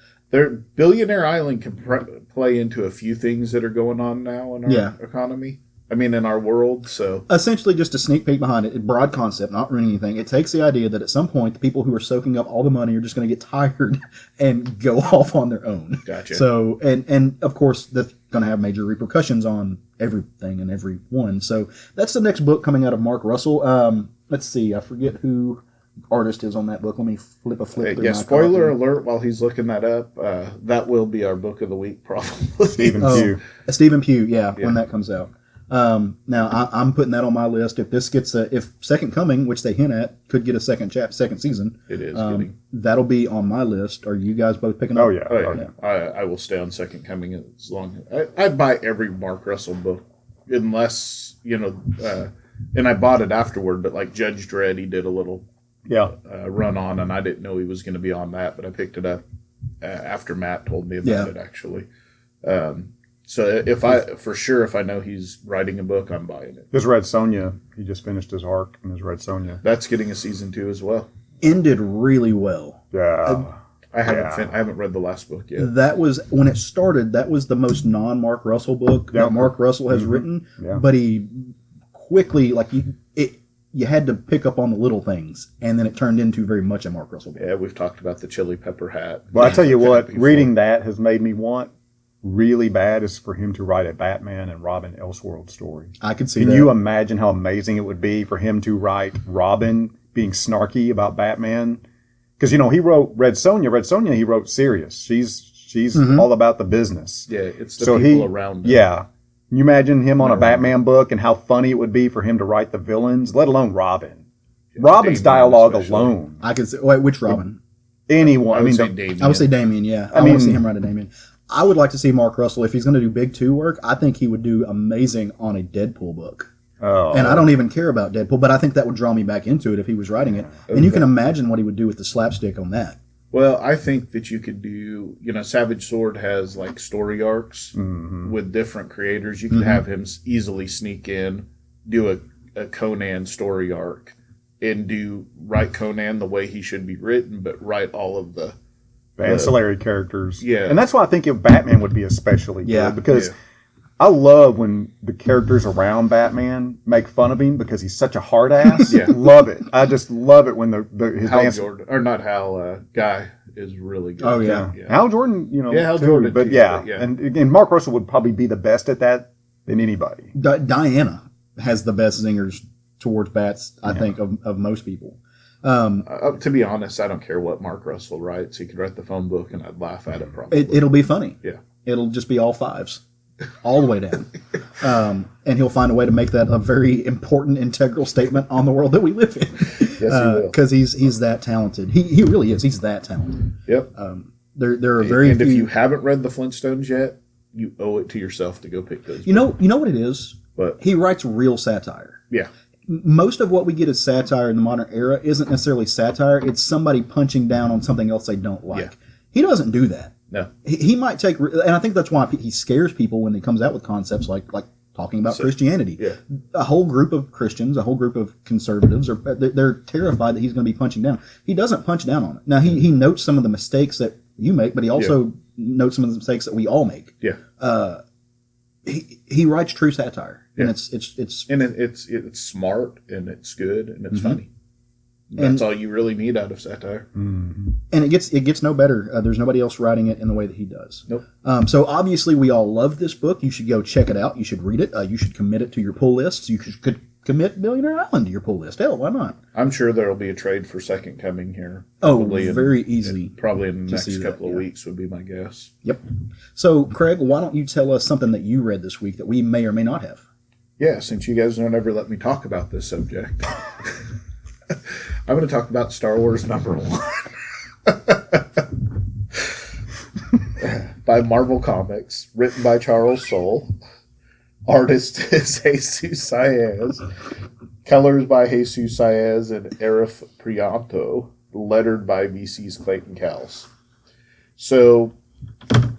Billionaire Island can play into a few things that are going on now in our economy. I mean, in our world. So essentially, just a sneak peek behind it. Broad concept, not ruining anything. It takes the idea that at some point, the people who are soaking up all the money are just going to get tired and go off on their own. Gotcha. So, and of course, that's going to have major repercussions on everything and everyone. So that's the next book coming out of Mark Russell. Let's see. I forget who artist is on that book. Let me flip through yeah, my spoiler copy. alert while he's looking that up. That will be our book of the week, probably. Stephen Pugh. Stephen Pugh, when that comes out. Now I'm putting that on my list. If this gets if Second Coming, which they hint at, could get a second season, It is that'll be on my list. Are you guys both picking up? Oh yeah. Oh, yeah. I will stay on Second Coming as long. I'd buy every Mark Russell book, unless and I bought it afterward. But like Judge Dredd, he did a little run on, and I didn't know he was going to be on that, but I picked it up after Matt told me about it. Actually, so if I know he's writing a book, I'm buying it. His Red Sonja, he just finished his arc in his Red Sonja. That's getting a season 2 as well. Ended really well. Yeah. I haven't read the last book yet. That was when it started. That was the most non-Mark Russell book that Mark Russell has written. Yeah. But he quickly, like you had to pick up on the little things, and then it turned into very much a Mark Russell book. Yeah, we've talked about the chili pepper hat. Well, I tell you what, before. reading that has made me want really bad is for him to write a Batman and Robin Elseworld story. I could see Can that. you imagine how amazing it would be for him to write Robin being snarky about Batman? Because, you know, he wrote Red Sonja. Red Sonja, he wrote serious. She's all about the business. Yeah, it's the people around him. Yeah. Can you imagine him on a Batman book and how funny it would be for him to write the villains, let alone Robin? Yeah, Robin's Damian dialogue especially. alone. I could say, wait, which Robin? Anyone. I would say the- Damian. I would say Damien, yeah. I want to see him write a Damien. I would like to see Mark Russell, if he's going to do big 2 work, I think he would do amazing on a Deadpool book. Oh. And I don't even care about Deadpool, but I think that would draw me back into it if he was writing it. And you can imagine what he would do with the slapstick on that. Well, I think that you could do, you know, Savage Sword has like story arcs with different creators. You could have him easily sneak in, do a Conan story arc, and write Conan the way he should be written, but write all of the ancillary characters. Yeah. And that's why I think if Batman would be especially Yeah. good, because Yeah. I love when the characters around Batman make fun of him because he's such a hard ass. Yeah. Love it. I just love it when his Hal answer. Jordan, or not Hal, Guy is really good. Oh, yeah. Hal Jordan, you know, Yeah, Hal too, Jordan but too, yeah. but yeah. And Mark Russell would probably be the best at that than anybody. Diana has the best zingers towards bats, I think, of most people. To be honest, I don't care what Mark Russell writes. He could write the phone book, and I'd laugh at it probably. It'll be funny. Yeah. It'll just be all 5s. All the way down. And he'll find a way to make that a very important, integral statement on the world that we live in. Yes, he will. Because he's that talented. He really is. He's that talented. Yep. There are very and few. if you haven't read the Flintstones yet, you owe it to yourself to go pick those. You know what it is? But He writes real satire. yeah, Most of what we get as satire in the modern era isn't necessarily satire. It's somebody punching down on something else they don't like. Yeah. He doesn't do that. no, He might take, and I think that's why he scares people when he comes out with concepts like talking about Christianity. yeah. A whole group of Christians, a whole group of conservatives they're terrified that he's going to be punching down. He doesn't punch down on it. Now he notes some of the mistakes that you make, but he also notes some of the mistakes that we all make. Yeah. He writes true satire, and Yeah. it's And it's smart and it's good and it's funny. That's And- all you really need out of satire. and it gets no better. There's nobody else writing it in the way that he does. Nope. So obviously we all love this book. You should go check it out. You should read it. You should commit it to your pull lists. You could commit Millionaire Island to your pull list. Hell, why not? I'm sure there will be a trade for Second Coming here. Oh, Probably very easily. Probably in the to see next that, couple of yeah. weeks would be my guess. Yep. So Craig, why don't you tell us something that you read this week that we may or may not have? Yeah, since you guys don't ever let me talk about this subject, I'm going to talk about Star Wars #1 by Marvel Comics, written by Charles Soule. Artist is Jesus Saez. Colors by Jesus Saez and Arif Prianto. Lettered by VC's Clayton Cowles. So,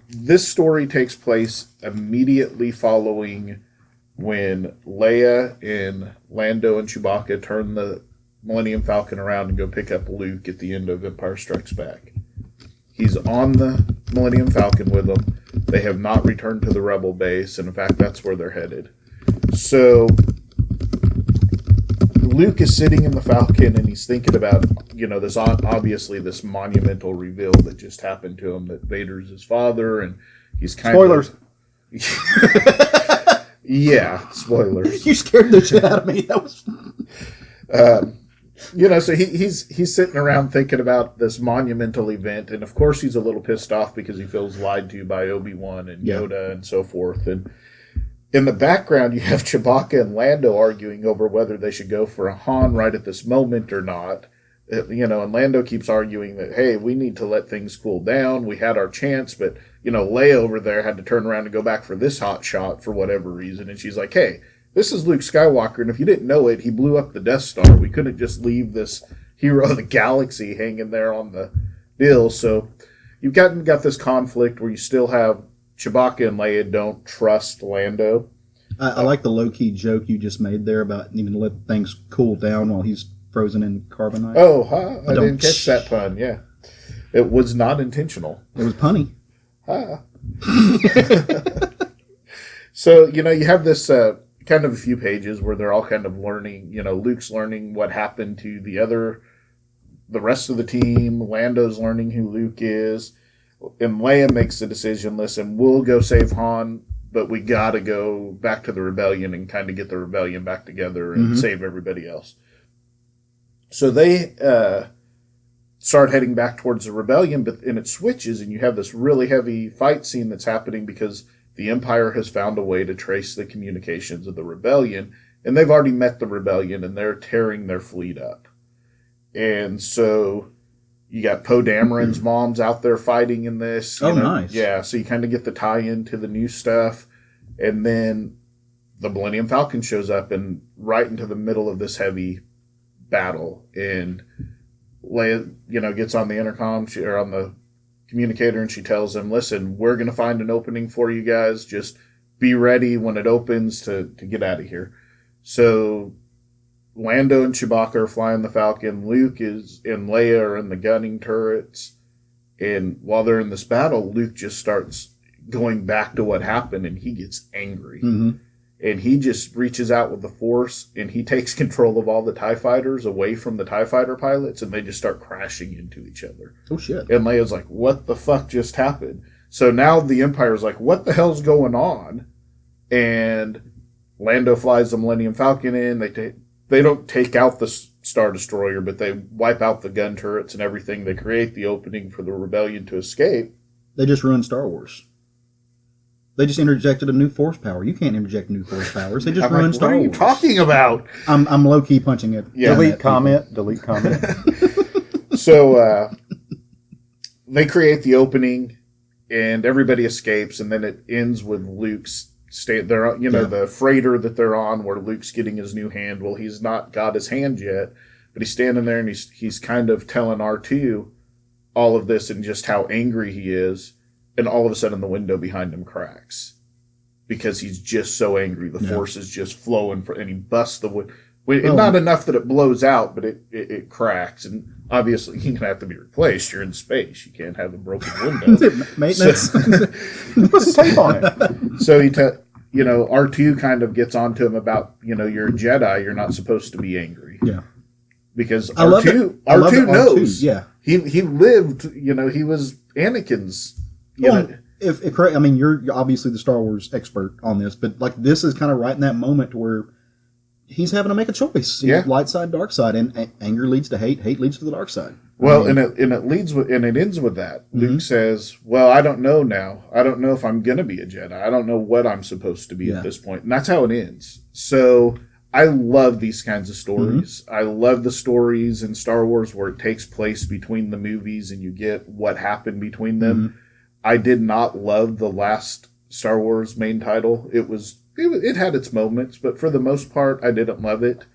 this story takes place immediately following when Leia and Lando and Chewbacca turn the Millennium Falcon around and go pick up Luke at the end of Empire Strikes Back. He's on the Millennium Falcon with them. They have not returned to the Rebel base, and in fact, that's where they're headed. So, Luke is sitting in the Falcon, and he's thinking about, this obviously this monumental reveal that just happened to him, that Vader's his father, and he's kind Spoilers. of... Yeah, spoilers. You scared the shit out of me. That was. So he's sitting around thinking about this monumental event, and of course he's a little pissed off because he feels lied to by Obi-Wan and Yoda and so forth. And in the background, you have Chewbacca and Lando arguing over whether they should go for a Han right at this moment or not. And Lando keeps arguing that, hey, we need to let things cool down. We had our chance, but, Leia over there had to turn around and go back for this hot shot for whatever reason. And she's like, hey, this is Luke Skywalker, and if you didn't know it, he blew up the Death Star. We couldn't just leave this hero of the galaxy hanging there on the deal. So you've got this conflict where you still have Chewbacca and Leia don't trust Lando. I like the low-key joke you just made there about needing to let things cool down while he's frozen in carbonite. Oh, huh? I Don't- didn't catch that pun, yeah. It was not intentional. It was punny. So, you have this kind of a few pages where they're all kind of learning, Luke's learning what happened to the rest of the team. Lando's learning who Luke is. And Leia makes the decision, listen, we'll go save Han, but we got to go back to the rebellion and kind of get the rebellion back together and save everybody else. So they start heading back towards the rebellion, and it switches, and you have this really heavy fight scene that's happening because the Empire has found a way to trace the communications of the rebellion, and they've already met the rebellion, and they're tearing their fleet up. And so you got Poe Dameron's mom's out there fighting in this. Nice. Yeah, so you kind of get the tie-in to the new stuff. And then the Millennium Falcon shows up and right into the middle of this heavy battle. And Leia, gets on the intercom or on the communicator, and she tells them, listen, we're going to find an opening for you guys. Just be ready when it opens to get out of here. So Lando and Chewbacca are flying the Falcon. Luke and Leia are in the gunning turrets. And while they're in this battle, Luke just starts going back to what happened, and he gets angry. Mm-hmm. And he just reaches out with the Force, and he takes control of all the TIE fighters away from the TIE fighter pilots, and they just start crashing into each other. Oh, shit. And Leia's like, what the fuck just happened? So now the Empire's like, what the hell's going on? And Lando flies the Millennium Falcon in. They don't take out the Star Destroyer, but they wipe out the gun turrets and everything. They create the opening for the rebellion to escape. They just ruined Star Wars. They just interjected a new force power. You can't interject new force powers. They just ruined Star Wars. What are you talking about? I'm low-key punching it. Yeah. Delete comment. So they create the opening, and everybody escapes, and then it ends with Luke's the freighter that they're on, where Luke's getting his new hand. Well, he's not got his hand yet, but he's standing there, and he's kind of telling R2 all of this and just how angry he is. And all of a sudden, the window behind him cracks because he's just so angry. The Force is just flowing, and he busts the window. Not enough that it blows out, but it cracks. And obviously, he's going to have to be replaced. You're in space. You can't have a broken window. Maintenance. Put some tape on it. So R2 kind of gets onto him about, you're a Jedi. You're not supposed to be angry. Yeah. Because R2 knows. Yeah. He lived, he was Anakin's. You're obviously the Star Wars expert on this, but this is kind of right in that moment where he's having to make a choice. Light side, dark side, and anger leads to hate. Hate leads to the dark side. Well, and it ends with that. Mm-hmm. Luke says, "Well, I don't know now. I don't know if I'm going to be a Jedi. I don't know what I'm supposed to be at this point." And that's how it ends. So I love these kinds of stories. Mm-hmm. I love the stories in Star Wars where it takes place between the movies and you get what happened between them. Mm-hmm. I did not love the last Star Wars main title. It had its moments, but for the most part, I didn't love it.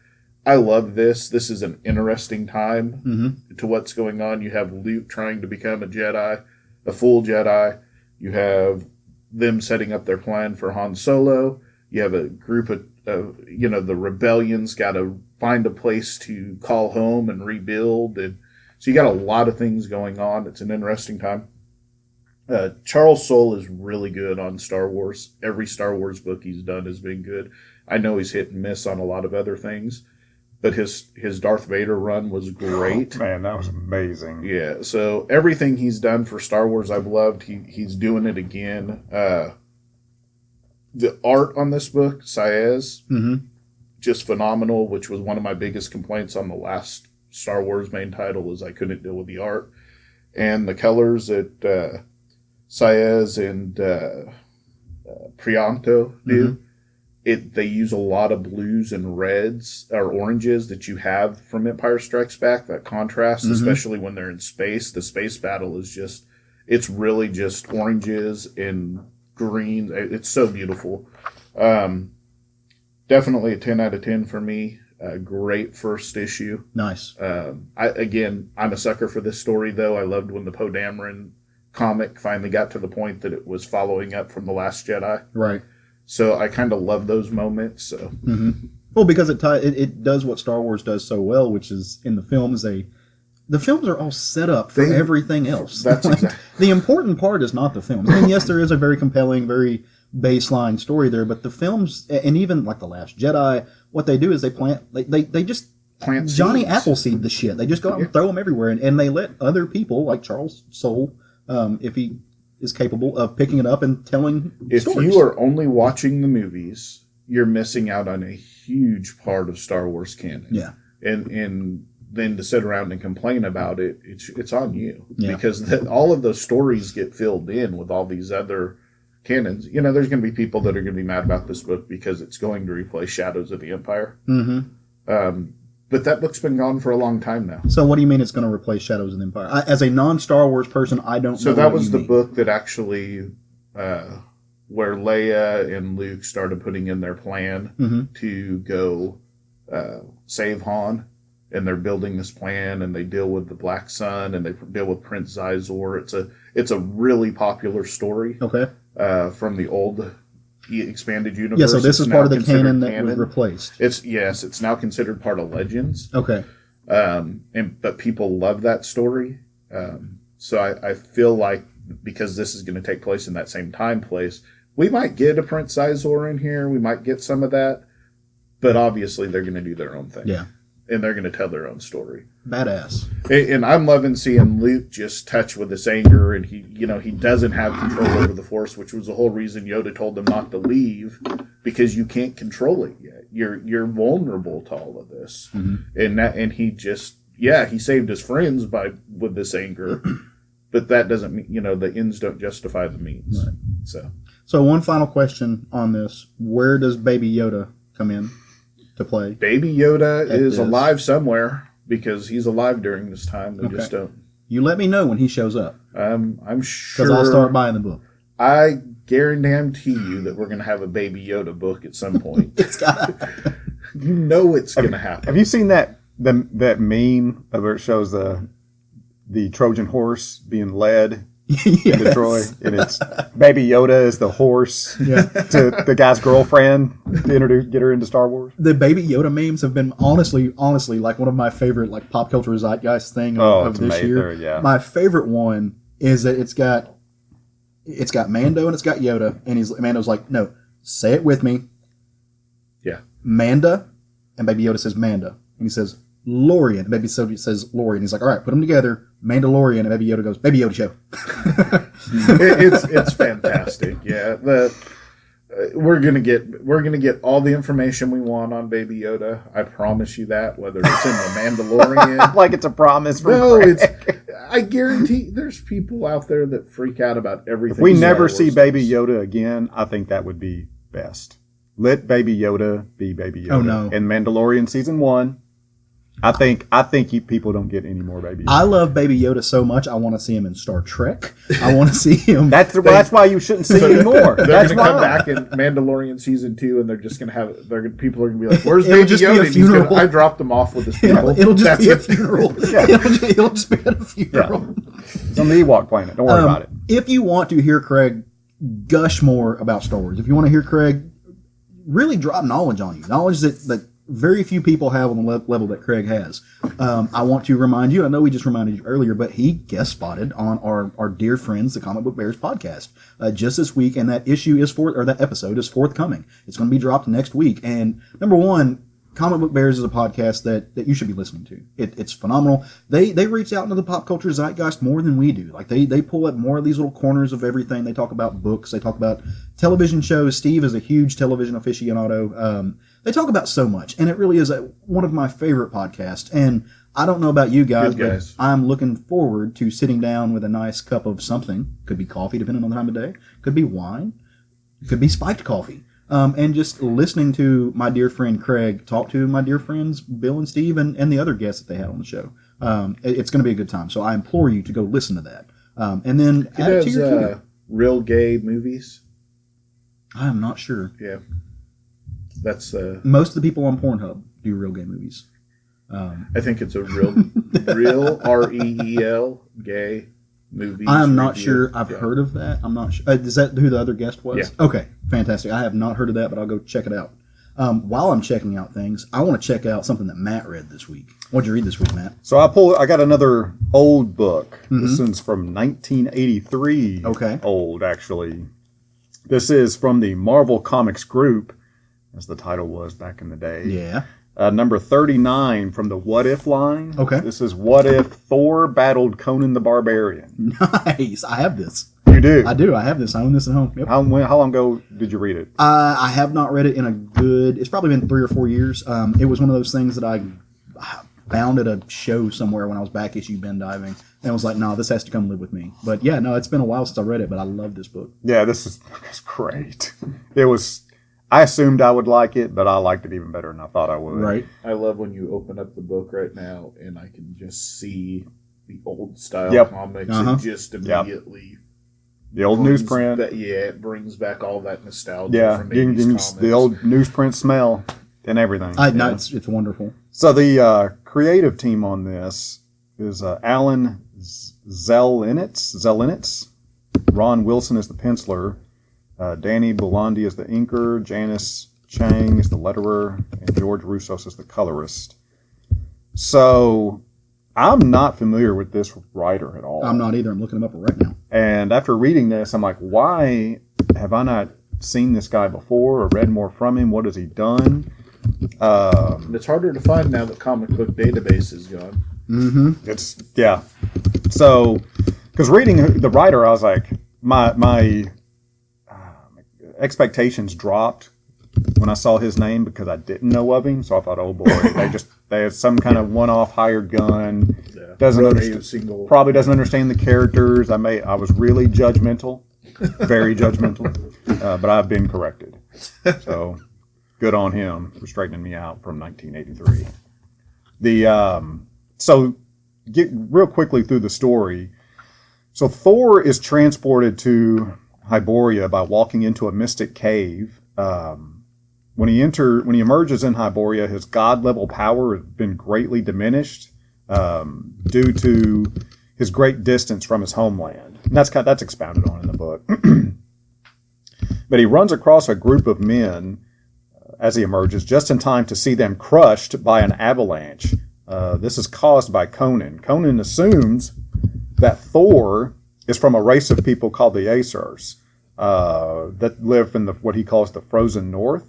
I love this. This is an interesting time to what's going on. You have Luke trying to become a Jedi, a full Jedi. You have them setting up their plan for Han Solo. You have a group of, the rebellion's got to find a place to call home and rebuild. And so you got a lot of things going on. It's an interesting time. Charles Soule is really good on Star Wars. Every Star Wars book he's done has been good. I know he's hit and miss on a lot of other things, but his Darth Vader run was great. Oh, man, that was amazing. Yeah, so everything he's done for Star Wars I've loved. He's doing it again. The art on this book, Saez, just phenomenal, which was one of my biggest complaints on the last Star Wars main title is I couldn't deal with the art. And the colors that Saez and Prianto do. They use a lot of blues and reds or oranges that you have from Empire Strikes Back, that contrast, especially when they're in space. The space battle is it's really just oranges and greens. It's so beautiful. Definitely a 10 out of 10 for me. Great first issue. Nice. I'm a sucker for this story, though. I loved when the Poe Dameron comic finally got to the point that it was following up from The Last Jedi. Right. So I kind of love those moments. So. Well, because it does what Star Wars does so well, which is in the films, the films are all set up for everything else. That's exactly. The important part is not the films. I mean, yes, there is a very compelling, very baseline story there. But the films, and even like The Last Jedi, what they do is they just Plant Johnny seeds. Appleseed the shit. They just go out and throw them everywhere, and they let other people like Charles Soule, if he is capable of picking it up and telling If stories. you are only watching the movies, you're missing out on a huge part of Star Wars canon. Yeah. And then to sit around and complain about it, it's on you. Yeah. Because all of those stories get filled in with all these other canons. You know, there's going to be people that are going to be mad about this book because it's going to replace Shadows of the Empire. Mm-hmm. But that book's been gone for a long time now. So what do you mean it's going to replace Shadows of the Empire? As a non-Star Wars person, I don't know. So that what was you the mean. book that actually, where Leia and Luke started putting in their plan to go save Han, and they're building this plan, and they deal with the Black Sun, and they deal with Prince Zizor. It's a really popular story. Okay. From the old expanded universe. Yeah, so this It's is part now of the considered canon that was replaced. It's now considered part of Legends. Okay. But people love that story. So I feel like because this is going to take place in that same time place, we might get a Prince Zizor in here. We might get some of that. But obviously they're going to do their own thing. Yeah. And they're going to tell their own story. Badass. And I'm loving seeing Luke just touch with this anger, and he doesn't have control over the Force, which was the whole reason Yoda told them not to leave, because you can't control it yet. You're vulnerable to all of this, and he saved his friends with this anger, but that doesn't mean the ends don't justify the means. Right. So one final question on this: where does Baby Yoda come in to play? Baby Yoda is alive somewhere, because he's alive during this time. They just don't. You let me know when he shows up. I'm sure. Because I'll start buying the book. I guarantee you that we're going to have a Baby Yoda book at some point. It's got. You know it's going to happen. Have you seen that meme where it shows the Trojan horse being led Yes. to Troy, and it's Baby Yoda is the horse to the guy's girlfriend to get her into Star Wars? The Baby Yoda memes have been honestly like one of my favorite like pop culture zeitgeist thing of this amazing. year. Yeah. My favorite one is that it's got Mando and it's got Yoda, and Mando's like, no, say it with me. Yeah. Manda, and Baby Yoda says Manda, and he says Lorian, and Baby Yoda says Lorian. He's like, all right, put them together, Mandalorian, and Baby Yoda goes, Baby Yoda show. It's fantastic. Yeah. We're gonna get all the information we want on Baby Yoda. I promise you that. Whether it's in the Mandalorian, Like it's a promise from no, Craig. I guarantee there's people out there that freak out about everything. If we Star never Wars see is. Baby Yoda again, I think that would be best. Let Baby Yoda be Baby Yoda. Oh, no. In Mandalorian season 1, I think people don't get any more Baby Yoda. I love Baby Yoda so much. I want to see him in Star Trek. I want to see him. That's why you shouldn't see any more. They're That's going to come why. back in Mandalorian season 2, and they're just going to have people are going to be like, "Where's It'll Baby just be Yoda?" a And he's gonna, funeral. I dropped him off with his people. It'll just That's be a it. funeral. Yeah. It'll just be at a funeral. It's on the Ewok planet. Don't worry about it. If you want to hear Craig gush more about Star Wars, if you want to hear Craig really drop knowledge on you, knowledge that very few people have on the level that Craig has, I want to remind you, I know we just reminded you earlier, but he guest spotted on our dear friends, the Comic Book Bears podcast, just this week, and that episode is forthcoming. It's going to be dropped next week. And number one, Comic Book Bears is a podcast that you should be listening to. It's phenomenal. They reach out into the pop culture zeitgeist more than we do. Like they pull up more of these little corners of everything. They talk about books. They talk about television shows. Steve is a huge television aficionado. They talk about so much, and it really is one of my favorite podcasts. And I don't know about you guys, Good guys. but I'm looking forward to sitting down with a nice cup of something. Could be coffee, depending on the time of day. Could be wine. Could be spiked coffee. And just listening to my dear friend Craig talk to my dear friends Bill and Steve and the other guests that they had on the show. It's going to be a good time. So I implore you to go listen to that. And then He add it to does your Twitter. real gay movies. I am not sure. Yeah, that's. Most of the people on Pornhub do real gay movies. I think it's a real REEL gay movie. I'm not sure. I've heard of that. I'm not sure. Is that who the other guest was? Yeah. Okay, fantastic. I have not heard of that, but I'll go check it out. While I'm checking out things, I want to check out something that Matt read this week. What'd you read this week, Matt? So I got another old book. This one's from 1983. Okay. Old, actually. This is from the Marvel Comics group, as the title was back in the day. Yeah. Number 39 from the What If line. Okay. This is What If Thor battled Conan the Barbarian. Nice. I have this. You do? I do. I have this. I own this at home. Yep. How long ago did you read it? I have not read it in a good. It's probably been 3 or 4 years. It was one of those things that I found at a show somewhere when I was back issue bin diving, and was like, "No, this has to come live with me." But yeah, no, it's been a while since I read it, but I love this book. Yeah, it's great. It was. I assumed I would like it, but I liked it even better than I thought I would. Right. I love when you open up the book right now and I can just see the old style comics and just immediately the old newsprint. It brings back all that nostalgia. Yeah, from you 80s can comics. the old newsprint smell and everything. No, it's wonderful. So the creative team on this is Alan Zelinitz. Ron Wilson is the penciler. Danny Bolandi is the inker. Janice Chang is the letterer. And George Roussos is the colorist. So I'm not familiar with this writer at all. I'm not either. I'm looking him up right now. And after reading this, I'm like, why have I not seen this guy before or read more from him? What has he done? It's harder to find now that Comic Book Database is gone. Mm-hmm. So, because reading the writer, I was like, my expectations dropped when I saw his name because I didn't know of him. So I thought, oh boy, they had some kind of one-off hired gun. Yeah. Probably doesn't understand the characters. I was really judgmental, very judgmental, but I've been corrected. So good on him for straightening me out from 1983. So get real quickly through the story. So Thor is transported to Hyboria by walking into a mystic cave. When he emerges in Hyboria, his god level power has been greatly diminished due to his great distance from his homeland. And that's expounded on in the book. But he runs across a group of men as he emerges, just in time to see them crushed by an avalanche. This is caused by Conan. Conan assumes that Thor is from a race of people called the Aesars that live in what he calls the frozen north.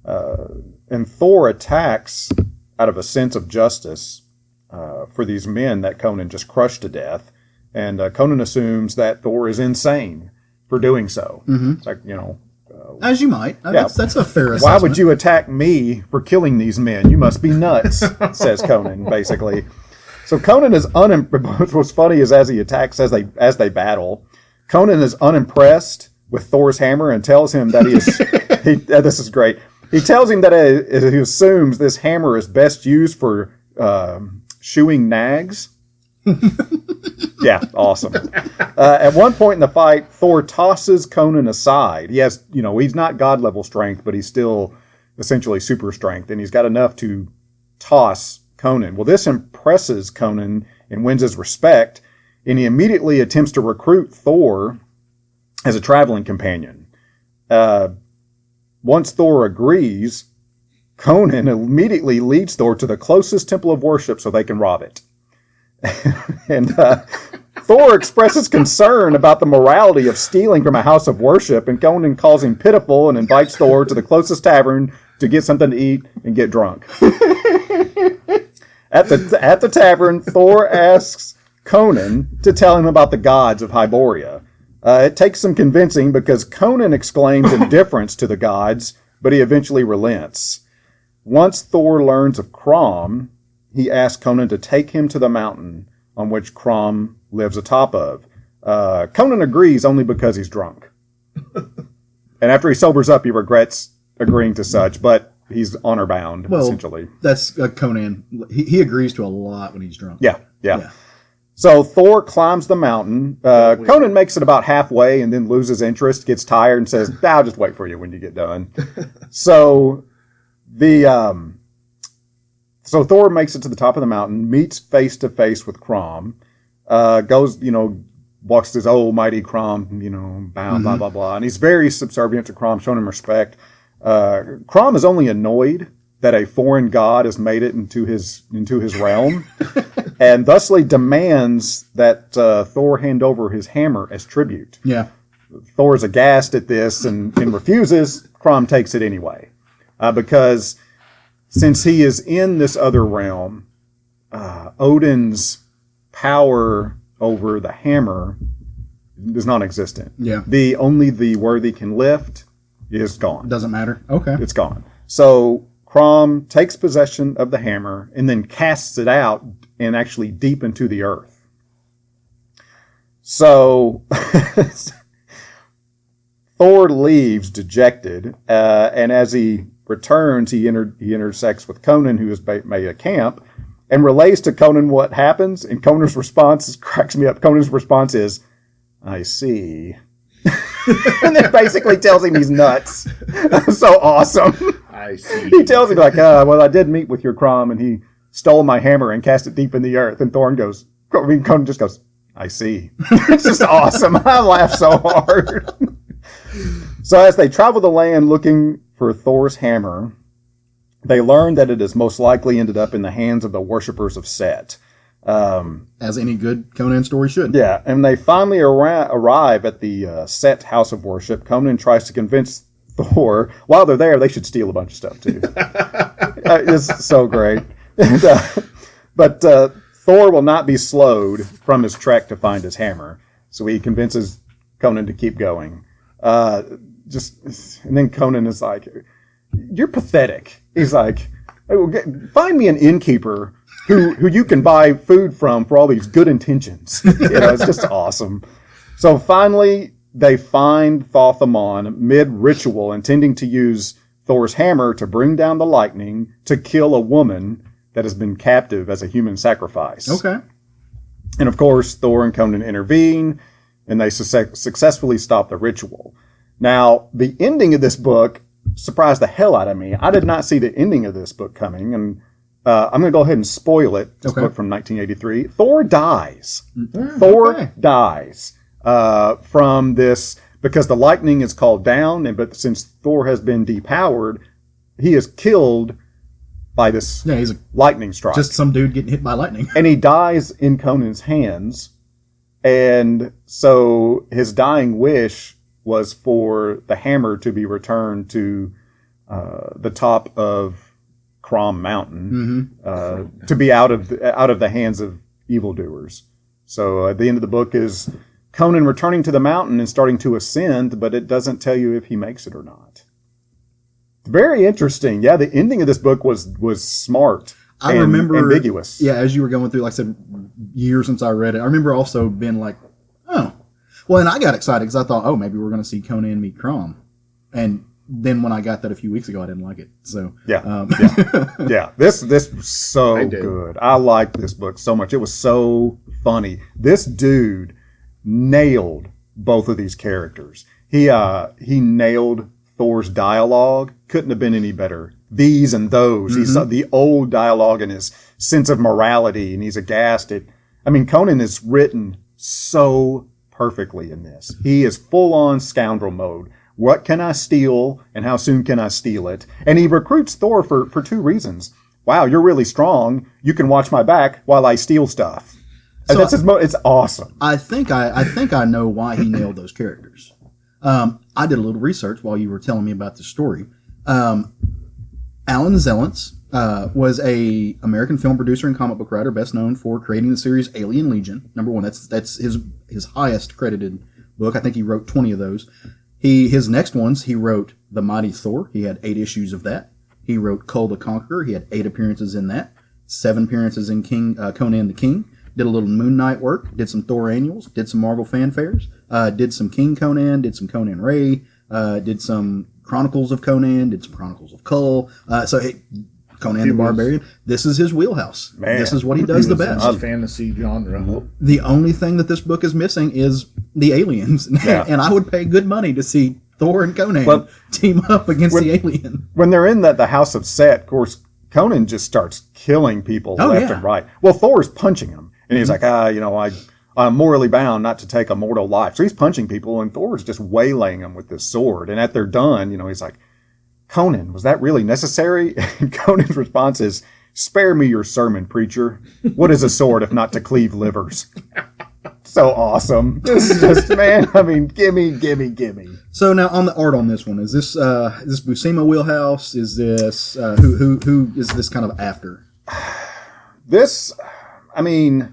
And Thor attacks out of a sense of justice for these men that Conan just crushed to death. And Conan assumes that Thor is insane for doing so. Mm-hmm. It's like, as you might. That's a fair assessment. Why would you attack me for killing these men? You must be nuts, says Conan, basically. So Conan is what's funny is as he attacks, as they battle, Conan is unimpressed with Thor's hammer and tells him that this is great. He tells him that he assumes this hammer is best used for shoeing nags. Yeah, awesome. At one point in the fight, Thor tosses Conan aside. He has, he's not god level strength, but he's still essentially super strength, and he's got enough to toss Conan. Well, this impresses Conan and wins his respect, and he immediately attempts to recruit Thor as a traveling companion. Once Thor agrees, Conan immediately leads Thor to the closest temple of worship so they can rob it. And Thor expresses concern about the morality of stealing from a house of worship, and Conan calls him pitiful and invites Thor to the closest tavern to get something to eat and get drunk. At the tavern, Thor asks Conan to tell him about the gods of Hyboria. It takes some convincing because Conan exclaims indifference to the gods, but he eventually relents. Once Thor learns of Crom, he asks Conan to take him to the mountain on which Crom lives atop of. Conan agrees only because he's drunk. And after he sobers up, he regrets agreeing to such, but he's honor bound, essentially. That's Conan. He agrees to a lot when he's drunk. Yeah. So Thor climbs the mountain. Conan makes it about halfway and then loses interest, gets tired, and says, I'll just wait for you when you get done. So Thor makes it to the top of the mountain, meets face to face with Crom, walks this mighty Crom, bow, blah, blah, blah. And he's very subservient to Crom, showing him respect. Crom is only annoyed that a foreign god has made it into his realm, and thusly demands that Thor hand over his hammer as tribute. Yeah. Thor's aghast at this and refuses. Crom takes it anyway, because since he is in this other realm, Odin's power over the hammer is non-existent. Yeah. Only the worthy can lift is gone. Doesn't matter. Okay. It's gone. So Crom takes possession of the hammer and then casts it out and actually deep into the earth. So Thor leaves dejected, and as he returns, he intersects with Conan, who has made a camp, and relays to Conan what happens. And Conan's response cracks me up. Conan's response is, "I see." And then basically tells him he's nuts. So awesome. I see. He tells him like, well, I did meet with your Crom, and he stole my hammer and cast it deep in the earth. And Conan just goes, "I see." It's just awesome. I laugh so hard. So as they travel the land looking for Thor's hammer, they learn that it has most likely ended up in the hands of the worshippers of Set. As any good Conan story should. Yeah, and they finally arrive at the Set house of worship. Conan tries to convince Thor, while they're there, they should steal a bunch of stuff too. It's so great. But Thor will not be slowed from his trek to find his hammer, so he convinces Conan to keep going. And then Conan is like, "You're pathetic." He's like, "Find me an innkeeper who you can buy food from for all these good intentions." It's just awesome. So finally, they find Thothamon mid-ritual, intending to use Thor's hammer to bring down the lightning to kill a woman that has been captive as a human sacrifice. Okay. And of course, Thor and Conan intervene, and they successfully stop the ritual. Now, the ending of this book surprised the hell out of me. I did not see the ending of this book coming, and I'm going to go ahead and spoil it. This book from 1983. Thor dies. Thor dies from this because the lightning is called down, but since Thor has been depowered, he is killed by this he's lightning strike. Just some dude getting hit by lightning. And he dies in Conan's hands. And so his dying wish was for the hammer to be returned to the top of Crom Mountain, to be out of the hands of evildoers. So at the end of the book is Conan returning to the mountain and starting to ascend, but it doesn't tell you if he makes it or not. Very interesting. Yeah, the ending of this book was smart. I remember ambiguous. Yeah, as you were going through, like I said, years since I read it. I remember also being like, oh, well, and I got excited because I thought, oh, maybe we're going to see Conan meet Crom, and then when I got that a few weeks ago, I didn't like it. So yeah. This was so good. I liked this book so much. It was so funny. This dude nailed both of these characters. He nailed Thor's dialogue. Couldn't have been any better. These and those. He's the old dialogue and his sense of morality, and he's aghast at. I mean, Conan is written so perfectly in this. He is full on scoundrel mode. What can I steal, and how soon can I steal it? And he recruits Thor for two reasons. Wow, you're really strong. You can watch my back while I steal stuff. And So that's it's awesome. I think I know why he nailed those characters. I did a little research while you were telling me about the story. Alan Zellentz was a American film producer and comic book writer, best known for creating the series Alien Legion. Number one, that's his highest credited book. I think he wrote 20 of those. His next ones, he wrote The Mighty Thor. He had 8 issues of that. He wrote Kull the Conqueror. He had 8 appearances in that. 7 appearances in Conan the King. Did a little Moon Knight work. Did some Thor annuals. Did some Marvel fanfares. Did some King Conan. Did some Conan Ray. Did some Chronicles of Conan. Did some Chronicles of Kull. Conan the Barbarian. This is his wheelhouse. Man, this is what he does the best. It's a fantasy genre. The only thing that this book is missing is the aliens. Yeah. And I would pay good money to see Thor and Conan team up against the alien. When they're in the House of Set, of course, Conan just starts killing people left and right. Well, Thor's punching him. And he's like, I'm morally bound not to take a mortal life. So he's punching people, and Thor's just waylaying them with this sword. And after they're done, he's like, Conan, was that really necessary? And Conan's response is, spare me your sermon, preacher. What is a sword if not to cleave livers? so awesome. This is just, man, I mean, gimme. So now on the art on this one, is this Buscema wheelhouse? Is this who is this kind of after? This, I mean,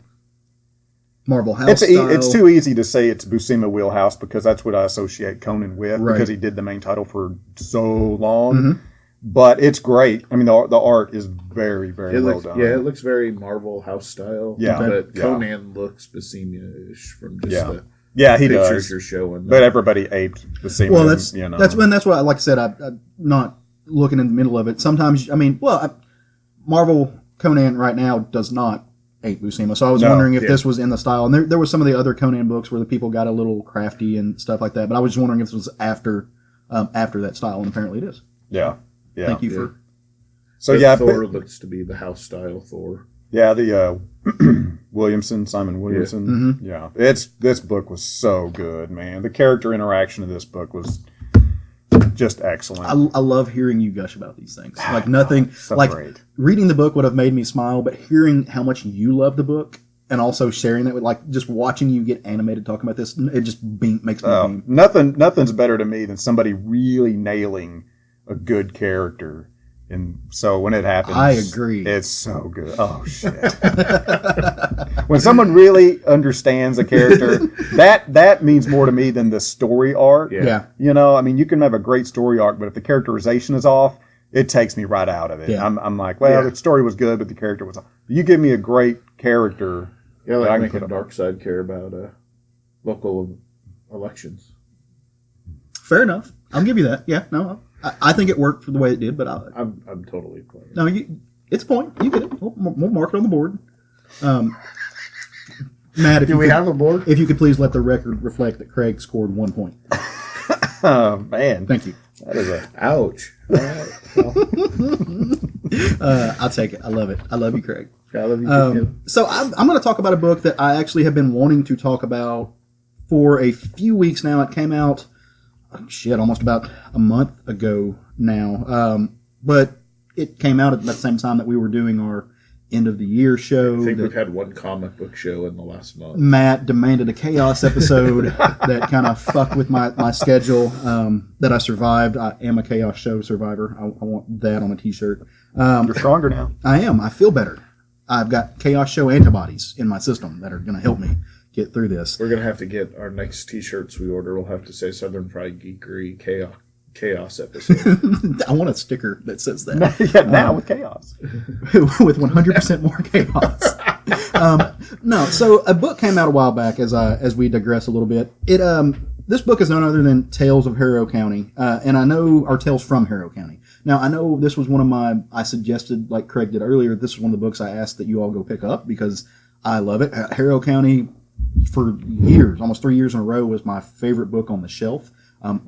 Marvel House it's too easy to say it's Buscema wheelhouse because that's what I associate Conan with, right, because he did the main title for so long. Mm-hmm. But it's great. I mean, the art is very, very well done. Yeah, it looks very Marvel House style. Yeah, but Conan looks Buscema-ish from just the he pictures does. you're showing. But everybody aped Buscema. Well, that's what, like I said, I'm not looking in the middle of it. Sometimes, I mean, Marvel Conan right now does not ape Buscema, so I was wondering if this was in the style. And there was some of the other Conan books where the people got a little crafty and stuff like that. But I was just wondering if this was after that style, and apparently it is. Yeah. Yeah. Thank you for. So Thor looks to be the house style Thor. Yeah, the Simon Williamson. Yeah. Yeah, this book was so good, man. The character interaction of this book was just excellent. I love hearing you gush about these things. Like nothing, so like great. Reading the book would have made me smile, but hearing how much you love the book and also sharing that with, like, just watching you get animated talking about this, it just makes me beam. Nothing's better to me than somebody really nailing a good character. And so when it happens, I agree. It's so good. Oh shit! When someone really understands a character, that means more to me than the story arc. Yeah. You know, I mean, you can have a great story arc, but if the characterization is off, it takes me right out of it. Yeah. I'm like, the story was good, but the character was off. You give me a great character. Yeah, like making Darkseid care about local elections. Fair enough. I'll give you that. Yeah, no, I think it worked for the way it did, but I'm totally playing. No, it's a point. You get it. We'll mark it on the board. Matt, do we have a board? If you could please let the record reflect that Craig scored 1 point. Oh man, thank you. That is ouch. I'll take it. I love it. I love you, Craig. I love you too. So I'm going to talk about a book that I actually have been wanting to talk about for a few weeks now. It came out, almost about a month ago now. But it came out at the same time that we were doing our end of the year show. I think we've had one comic book show in the last month. Matt demanded a Chaos episode that kind of fucked with my schedule. That I survived. I am a Chaos show survivor. I want that on a t-shirt. You're stronger now. I am. I feel better. I've got Chaos show antibodies in my system that are going to help me get through this. We're going to have to get our next t-shirts we order. We'll have to say Southern Fried Geekery Chaos episode. I want a sticker that says that. Now with Chaos. With 100% more Chaos. No, so a book came out a while back as we digress a little bit. This book is none other than Tales of Harrow County. And I know, or Tales from Harrow County. Now, I know this was I suggested, like Craig did earlier, this is one of the books I asked that you all go pick up because I love it. Harrow County, for years, almost 3 years in a row, was my favorite book on the shelf.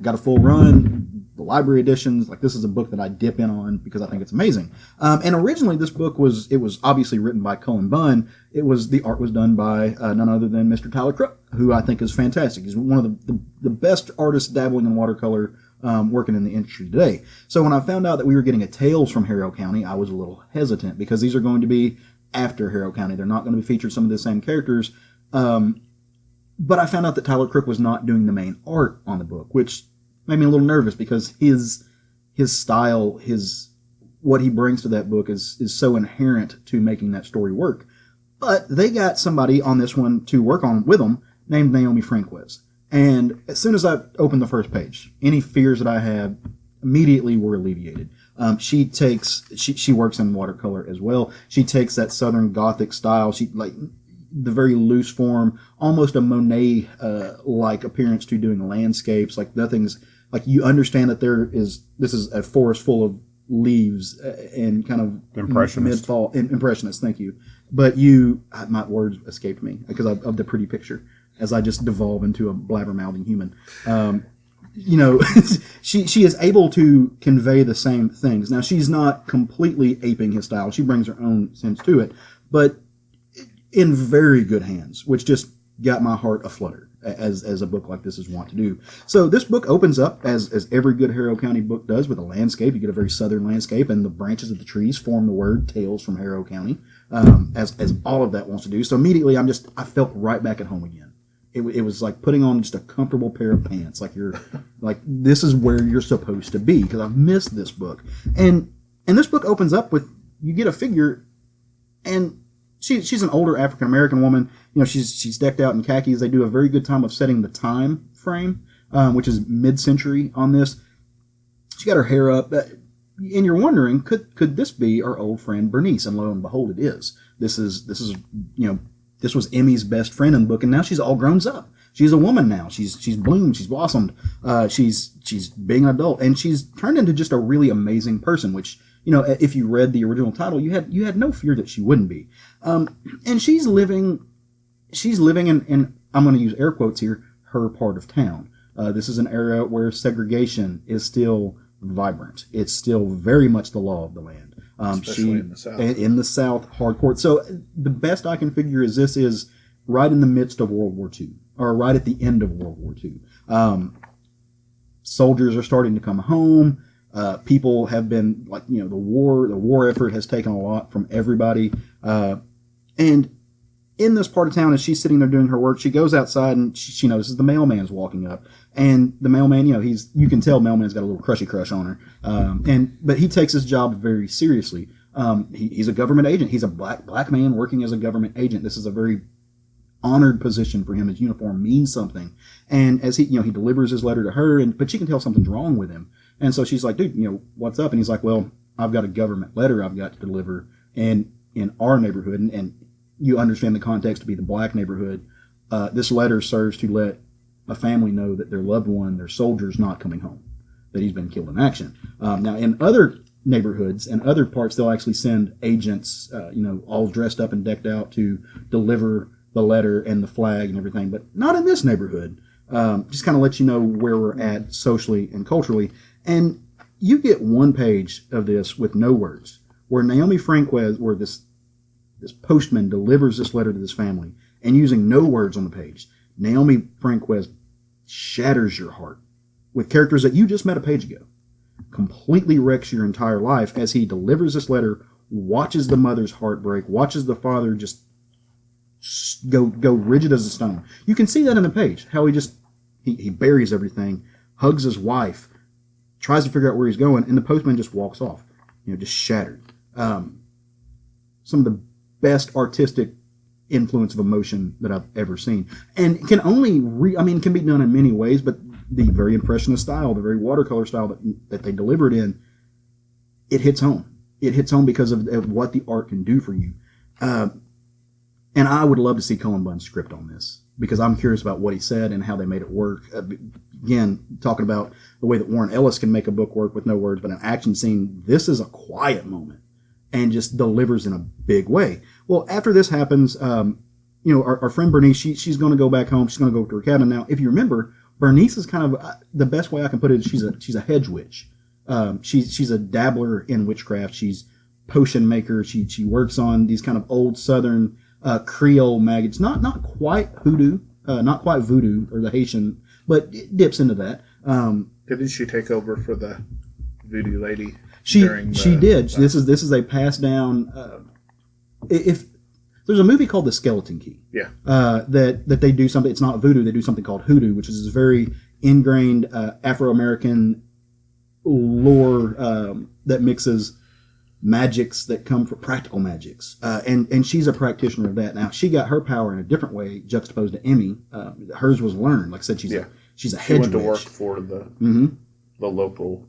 Got a full run, the library editions. Like, this is a book that I dip in on because I think it's amazing. And originally, this book was obviously written by Cullen Bunn. The art was done by none other than Mr. Tyler Crook, who I think is fantastic. He's one of the best artists dabbling in watercolor, working in the industry today. So when I found out that we were getting a Tales from Harrow County, I was a little hesitant because these are going to be after Harrow County. They're not going to be featured some of the same characters. But I found out that Tyler Crook was not doing the main art on the book, which made me a little nervous because his style, what he brings to that book is so inherent to making that story work. But they got somebody on this one to work on with them named Naomi Franquez. And as soon as I opened the first page, any fears that I had immediately were alleviated. She works in watercolor as well. She takes that Southern Gothic style. The very loose form, almost a Monet like appearance to doing landscapes. Like nothing's like, you understand that this is a forest full of leaves and kind of mid-fall impressionist. Thank you, but my words escaped me because of the pretty picture as I just devolve into a blabber-mouthing human. She is able to convey the same things. Now, she's not completely aping his style. She brings her own sense to it, but in very good hands, which just got my heart aflutter, as a book like this is wont to do. So this book opens up, as every good Harrow County book does, with a landscape. You get a very southern landscape, and the branches of the trees form the word Tales from Harrow County, as all of that wants to do. So immediately I felt right back at home again. It was like putting on just a comfortable pair of pants. Like this is where you're supposed to be, because I've missed this book. And this book opens up with, you get a figure, and she's an older African American woman. She's decked out in khakis. They do a very good time of setting the time frame, which is mid-century on this. She got her hair up, and you're wondering, could this be our old friend Bernice? And lo and behold, it is. This was Emmy's best friend in the book, and now she's all grown up. She's a woman now. She's bloomed. She's blossomed. She's being an adult, and she's turned into just a really amazing person. Which, if you read the original title, you had no fear that she wouldn't be. And she's living in, I'm going to use air quotes here, her part of town. This is an area where segregation is still vibrant. It's still very much the law of the land. Especially in the South. In the South, hardcore. So the best I can figure is this is right in the midst of World War II, or right at the end of World War II. Soldiers are starting to come home. People have been, the war effort has taken a lot from everybody. And in this part of town, as she's sitting there doing her work, she goes outside and she notices the mailman's walking up. And the mailman, you can tell mailman's got a little crushy crush on her. But he takes his job very seriously. He's a government agent. He's a black man working as a government agent. This is a very honored position for him. His uniform means something. And as he delivers his letter to her, but she can tell something's wrong with him. And so she's like, dude, what's up? And he's like, well, I've got a government letter I've got to deliver. And in our neighborhood, and you understand the context to be the black neighborhood, this letter serves to let a family know that their loved one, their soldier's not coming home, that he's been killed in action. Now, in other neighborhoods and other parts, they'll actually send agents, all dressed up and decked out to deliver the letter and the flag and everything, but not in this neighborhood. Just kind of let you know where we're at socially and culturally. And you get one page of this with no words, where Naomi Franquez, where this postman delivers this letter to this family, and using no words on the page, Naomi Franquez shatters your heart with characters that you just met a page ago. Completely wrecks your entire life as he delivers this letter, watches the mother's heart break, watches the father just go rigid as a stone. You can see that in the page, how he buries everything, hugs his wife, tries to figure out where he's going, and the postman just walks off, just shattered. Some of the best artistic influence of emotion that I've ever seen, and can only can be done in many ways, but the very impressionist style, the very watercolor style that they deliver it in, it hits home. It hits home because of what the art can do for you. And I would love to see Cullen Bunn's script on this, because I'm curious about what he said and how they made it work. Again, talking about the way that Warren Ellis can make a book work with no words, but an action scene, this is a quiet moment and just delivers in a big way. Well, after this happens, our friend Bernice, she's going to go back home. She's going to go to her cabin. Now, if you remember, Bernice is kind of, the best way I can put it is she's a hedge witch. She's a dabbler in witchcraft. She's potion maker. She works on these kind of old Southern Creole maggots. Not quite hoodoo, not quite voodoo or the Haitian, but it dips into that. Didn't she take over for the voodoo lady? She did. This is a passed down. If there's a movie called The Skeleton Key, that they do something. It's not voodoo. They do something called hoodoo, which is this very ingrained Afro-American lore that mixes magics that come from practical magics, and she's a practitioner of that. Now, she got her power in a different way, juxtaposed to Emmy. Hers was learned. Like I said, she's a hedge witch. She went to work for the local.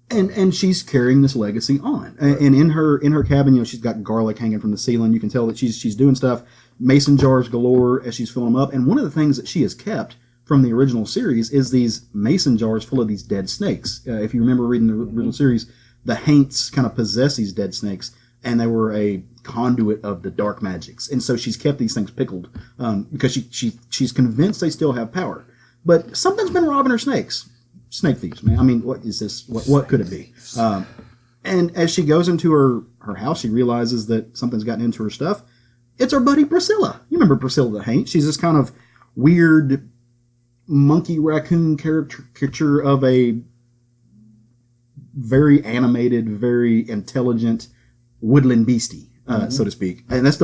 And she's carrying this legacy on. Right. And in her cabin, she's got garlic hanging from the ceiling. You can tell that she's doing stuff. Mason jars galore as she's filling them up. And one of the things that she has kept from the original series is these mason jars full of these dead snakes. If you remember reading the original series, the Haints kind of possess these dead snakes, and they were a conduit of the dark magics. And so she's kept these things pickled because she's convinced they still have power. But something's been robbing her snakes. Snake thieves, man. I mean, what is this? What could it be? And as she goes into her house, she realizes that something's gotten into her stuff. It's our buddy Priscilla. You remember Priscilla the Haint? She's this kind of weird monkey raccoon caricature of a very animated, very intelligent woodland beastie, so to speak. And that's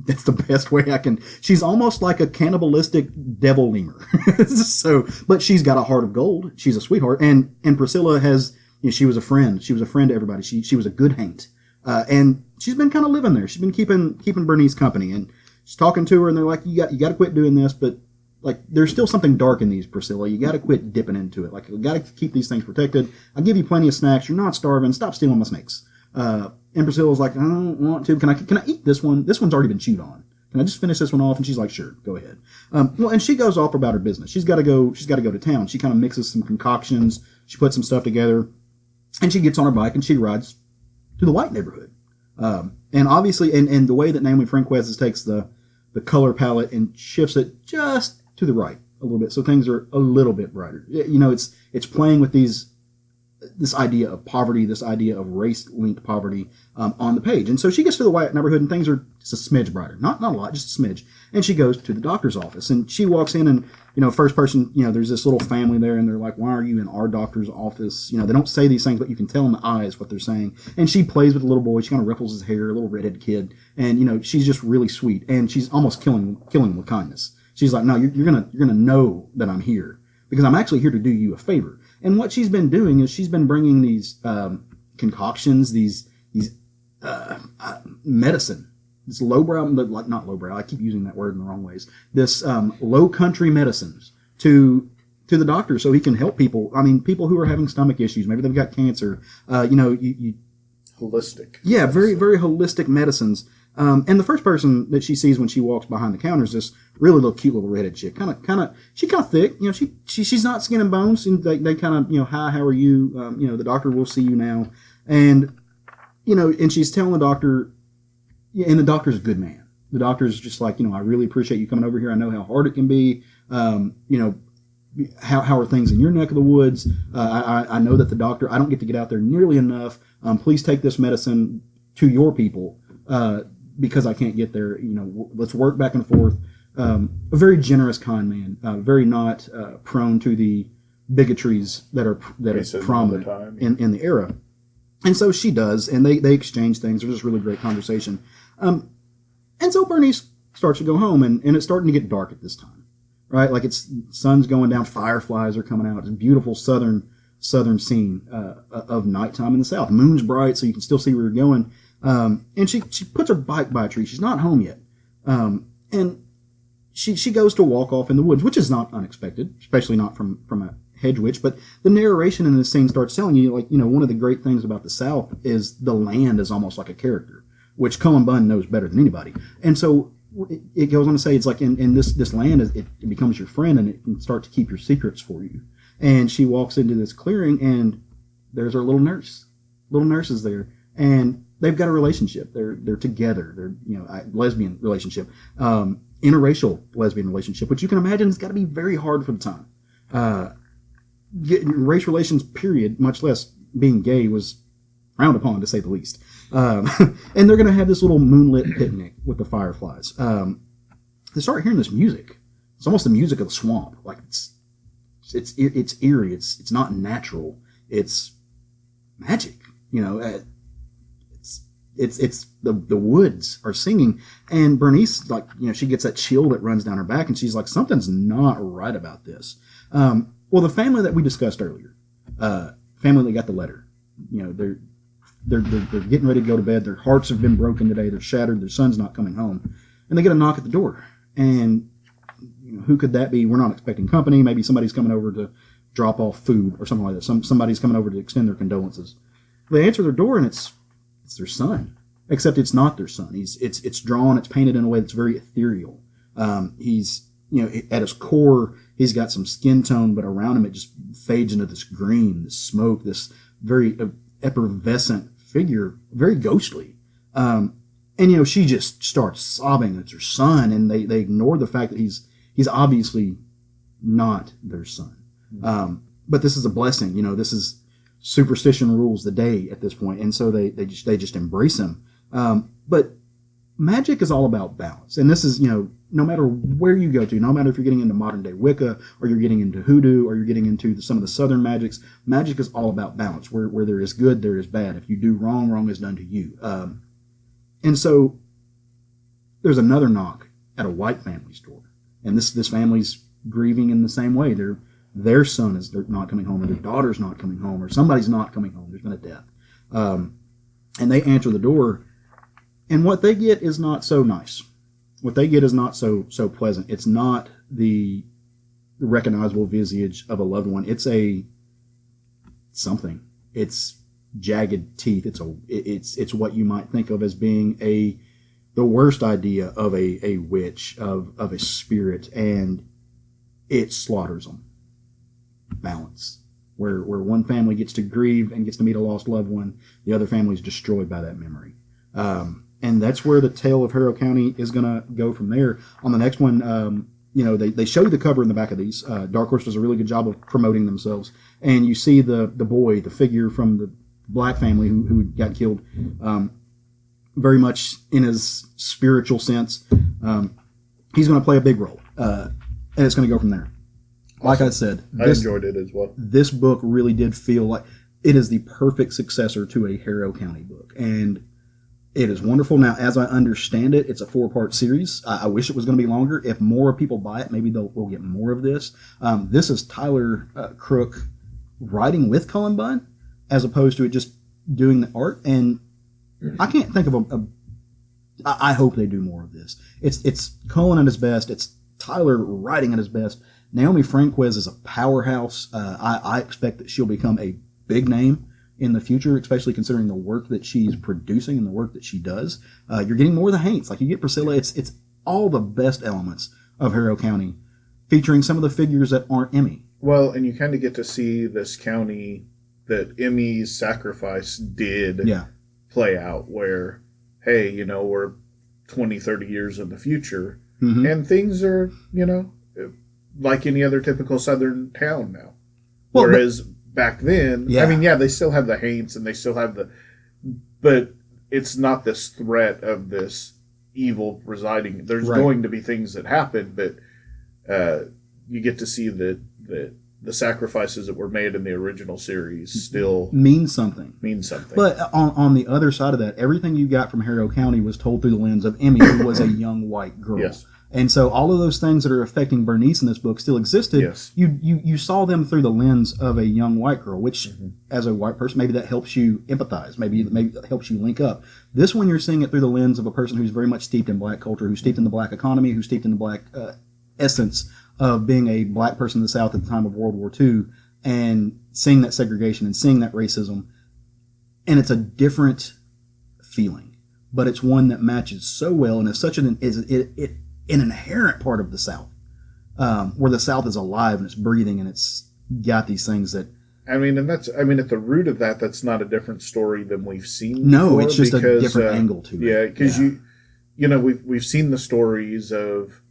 That's the best way I can. She's almost like a cannibalistic devil lemur. So, but she's got a heart of gold. She's a sweetheart, and Priscilla has. She was a friend. She was a friend to everybody. She was a good haint, and she's been kind of living there. She's been keeping Bernice company, and she's talking to her, and they're like, you got to quit doing this, but like there's still something dark in these, Priscilla. You got to quit dipping into it. Like you got to keep these things protected. I'll give you plenty of snacks. You're not starving. Stop stealing my snakes. And Priscilla's like, I don't want to. Can I eat this one? This one's already been chewed on. Can I just finish this one off? And she's like, sure, go ahead. Well, and she goes off about her business. She's got to go to town. She kind of mixes some concoctions. She puts some stuff together, and she gets on her bike and she rides to the white neighborhood. And obviously, and the way that Naomi Franquez takes the color palette and shifts it just to the right a little bit, so things are a little bit brighter. It's playing with this idea of poverty, this idea of race-linked poverty on the page. And so she gets to the white neighborhood and things are just a smidge brighter. Not a lot, just a smidge. And she goes to the doctor's office and she walks in and, first person, there's this little family there and they're like, why are you in our doctor's office? They don't say these things, but you can tell in the eyes what they're saying. And she plays with the little boy. She kind of ripples his hair, a little redheaded kid. And, she's just really sweet. And she's almost killing him with kindness. She's like, no, you're gonna know that I'm here because I'm actually here to do you a favor. And what she's been doing is she's been bringing these concoctions, these medicine, this lowbrow, like not lowbrow. I keep using that word in the wrong ways. This low country medicines to the doctor so he can help people. I mean, people who are having stomach issues, maybe they've got cancer. Holistic. Yeah, very very holistic medicines. And the first person that she sees when she walks behind the counter is this really little cute little redheaded chick. She's kind of thick. She's not skin and bones. And they kind of, hi, how are you? The doctor will see you now. And, and she's telling the doctor, and the doctor's a good man. The doctor's just like, I really appreciate you coming over here. I know how hard it can be. How are things in your neck of the woods? I know that the doctor, I don't get to get out there nearly enough. Please take this medicine to your people. Because I can't get there, let's work back and forth. A very generous, kind man, very not prone to the bigotries that are prominent in the era. And so she does, and they exchange things. There's this really great conversation. And so Bernice starts to go home, and it's starting to get dark at this time, right? Like sun's going down, fireflies are coming out. It's a beautiful southern scene of nighttime in the South. Moon's bright, so you can still see where you're going. And she puts her bike by a tree. She's not home yet. And she goes to walk off in the woods, which is not unexpected, especially not from a hedge witch. But the narration in this scene starts telling you, one of the great things about the South is the land is almost like a character, which Cullen Bunn knows better than anybody. And so it goes on to say, it's like in this land, it becomes your friend and it can start to keep your secrets for you. And she walks into this clearing and there's her little nurse. Little nurse is there. And they've got a relationship. They're together. They're a lesbian relationship, interracial lesbian relationship, which you can imagine has got to be very hard for the time. Race relations, period, much less being gay, was frowned upon to say the least. And they're going to have this little moonlit picnic with the fireflies. They start hearing this music. It's almost the music of the swamp. Like it's eerie. It's not natural. It's magic. It's the woods are singing, and Bernice, she gets that chill that runs down her back, and she's like, something's not right about this. Well, the family that we discussed earlier, family that got the letter, they're getting ready to go to bed. Their hearts have been broken today. They're shattered. Their son's not coming home, and they get a knock at the door. And who could that be? We're not expecting company. Maybe somebody's coming over to drop off food or something like that. Somebody's coming over to extend their condolences. They answer their door, and it's their son, except it's not their son. It's drawn, it's painted in a way that's very ethereal. He's, at his core, he's got some skin tone, but around him it just fades into this green, this smoke, this very effervescent figure, very ghostly. And she just starts sobbing. It's her son, and they ignore the fact that he's obviously not their son. But this is a blessing. This is superstition rules the day at this point, and so they just embrace him. But magic is all about balance, and this is no matter where you go to, no matter if you're getting into modern day Wicca or you're getting into hoodoo or you're getting into some of the southern magic is all about balance. Where there is good, there is bad. If you do wrong, wrong is done to you. And so there's another knock at a white family's door, and this family's grieving in the same way. Their son is not coming home, or their daughter's not coming home, or somebody's not coming home. There's been a death, and they answer the door, and what they get is not so nice. What they get is not so pleasant. It's not the recognizable visage of a loved one. It's something. It's jagged teeth. It's what you might think of as being the worst idea of a witch, of a spirit, and it slaughters them. Balance. Where one family gets to grieve and gets to meet a lost loved one, the other family is destroyed by that memory. And that's where the tale of Harrow County is going to go from there. On the next one, they show you the cover in the back of these. Dark Horse does a really good job of promoting themselves. And you see the boy, the figure from the black family who got killed, very much in his spiritual sense. He's going to play a big role. And it's going to go from there. Like I said, I enjoyed it as well. This book really did feel like it is the perfect successor to a Harrow County book. And it is wonderful. Now, as I understand it, it's a 4-part series. I wish it was going to be longer. If more people buy it, maybe we'll get more of this. This is Tyler Crook writing with Cullen Bunn, as opposed to it just doing the art. And I can't think of I hope they do more of this. It's Cullen at his best. It's Tyler writing at his best. Naomi Franquez is a powerhouse. I expect that she'll become a big name in the future, especially considering the work that she's producing and the work that she does. You're getting more of the Haints. Like, you get Priscilla. It's all the best elements of Harrow County, featuring some of the figures that aren't Emmy. Well, and you kind of get to see this county that Emmy's sacrifice did play out, where, hey, we're 20, 30 years in the future, and things are, like any other typical Southern town now. Well, whereas back then, they still have the Haints and they still have but it's not this threat of this evil residing. There's going to be things that happen, but you get to see that the sacrifices that were made in the original series still mean something. But on the other side of that, everything you got from Harrow County was told through the lens of Emmy, who was a young white girl. Yes. And so all of those things that are affecting Bernice in this book still existed. Yes. You saw them through the lens of a young white girl, which, as a white person, maybe that helps you empathize. Maybe that helps you link up. This one, you're seeing it through the lens of a person who's very much steeped in black culture, who's steeped in the black economy, who's steeped in the black essence of being a black person in the South at the time of World War II, and seeing that segregation and seeing that racism. And it's a different feeling, but it's one that matches so well, and is such an inherent part of the South, where the South is alive and it's breathing and it's got these things that. At the root of that, that's not a different story than we've seen. No, before, it's just a different angle to it. Yeah, because we've seen the stories of,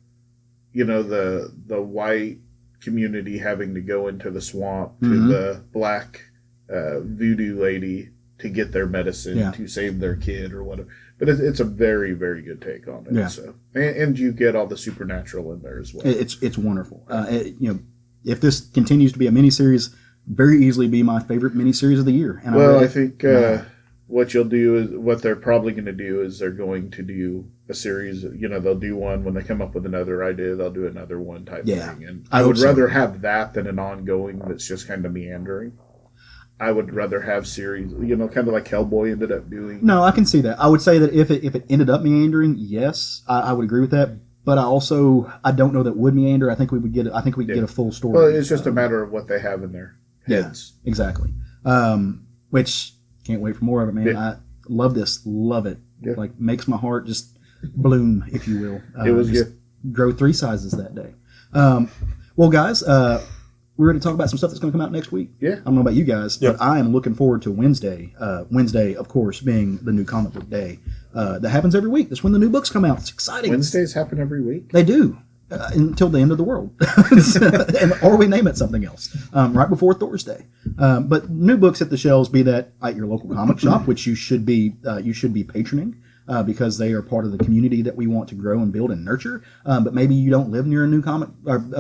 the white community having to go into the swamp to the black voodoo lady to get their medicine to save their kid or whatever. But it's a very, very good take on it. Yeah. So, and you get all the supernatural in there as well. It's wonderful. If this continues to be a miniseries, very easily be my favorite miniseries of the year. And I think what they're probably going to do is they're going to do a series. They'll do one when they come up with another idea. They'll do another one type thing. And I would rather have that than an ongoing that's just kind of meandering. I would rather have series, kind of like Hellboy ended up doing. No, I can see that. I would say that if it ended up meandering, yes, I would agree with that. But I don't know that would meander. I think we would get. I think we get a full story. Well, it's just a matter of what they have in their heads. Yeah, exactly. Which can't wait for more of it, man. Yeah. I love this. Love it. Yeah. Like, makes my heart just bloom, if you will. It was good. Grow 3 sizes that day. Well, guys. We're going to talk about some stuff that's going to come out next week. Yeah. I don't know about you guys, but I am looking forward to Wednesday. Wednesday, of course, being the new comic book day. That happens every week. That's when the new books come out. It's exciting. Wednesdays happen every week? They do. Until the end of the world. Or we name it something else. Right before Thursday. But new books hit the shelves, be that at your local comic shop, which you should be patroning. Because they are part of the community that we want to grow and build and nurture. But maybe you don't live near a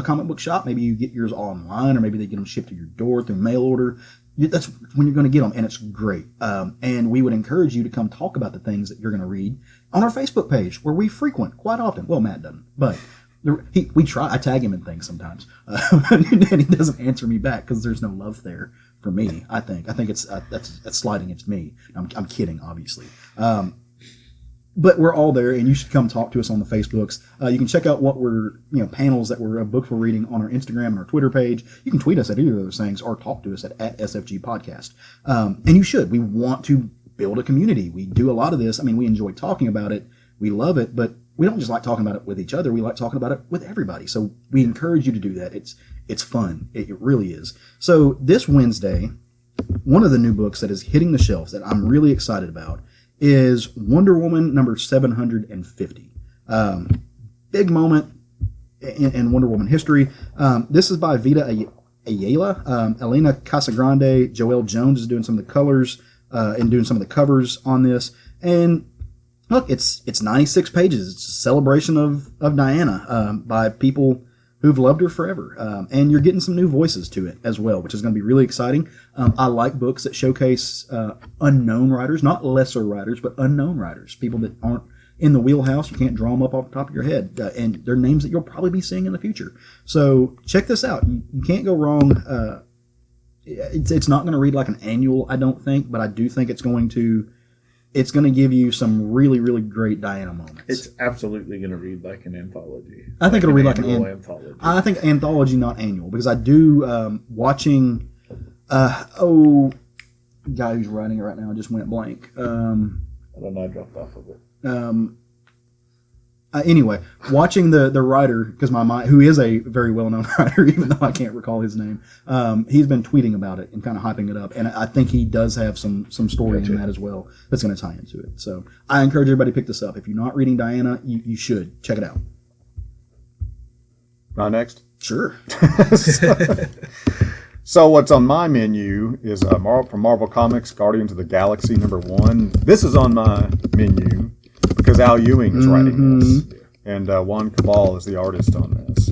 comic book shop. Maybe you get yours online, or maybe they get them shipped to your door through mail order. That's when you're going to get them, and it's great. And we would encourage you to come talk about the things that you're going to read on our Facebook page, where we frequent quite often. Well, Matt doesn't, but we try. I tag him in things sometimes, and he doesn't answer me back because there's no love there for me. I think it's that's sliding into me. I'm kidding, obviously. But we're all there, and you should come talk to us on the Facebooks. You can check out what panels that we're books we're reading on our Instagram and our Twitter page. You can tweet us at either of those things, or talk to us at SFG Podcast. And you should. We want to build a community. We do a lot of this. I mean, we enjoy talking about it. We love it, but we don't just like talking about it with each other. We like talking about it with everybody. So we encourage you to do that. It's fun. It really is. So this Wednesday, one of the new books that is hitting the shelves that I'm really excited about is Wonder Woman number 750. Big moment in Wonder Woman history. This is by Vita Ayala. Elena Casagrande, Joelle Jones is doing some of the colors and doing some of the covers on this. And look, it's 96 pages. It's a celebration of Diana by people who've loved her forever. And you're getting some new voices to it as well, which is going to be really exciting. I like books that showcase unknown writers, not lesser writers, but unknown writers, people that aren't in the wheelhouse. You can't draw them up off the top of your head. And they're names that you'll probably be seeing in the future. So check this out. You can't go wrong. It's not going to read like an annual, I don't think, but I do think it's going to give you some really, really great Diana moments. It's absolutely going to read like an anthology. I think it'll read like an anthology. I think anthology, not annual, because I do watching. Guy who's writing it right now just went blank. I don't know. I dropped off of it. Anyway, watching the writer, because my mind, who is a very well-known writer, even though I can't recall his name, he's been tweeting about it and kind of hyping it up, and I think he does have some story in that as well that's going to tie into it. So I encourage everybody to pick this up. If you're not reading Diana, you should check it out. Right next? Sure. So what's on my menu is from Marvel Comics, Guardians of the Galaxy #1. This is on my menu because Al Ewing is writing this, and Juan Cabal is the artist on this.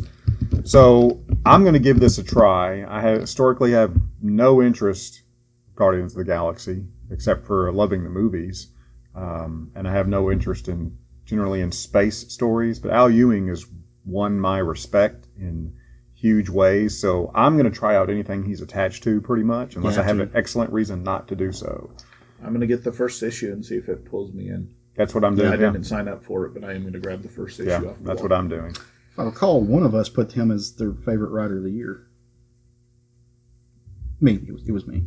So I'm going to give this a try. I historically have no interest in Guardians of the Galaxy, except for loving the movies, and I have no interest generally in space stories. But Al Ewing has won my respect in huge ways, so I'm going to try out anything he's attached to, pretty much, unless I have an excellent reason not to do so. I'm going to get the first issue and see if it pulls me in. That's what I'm doing. I didn't sign up for it, but I am going to grab the first issue off the wall. That's what I'm doing. If I recall, one of us put him as their favorite writer of the year. Me. It was me.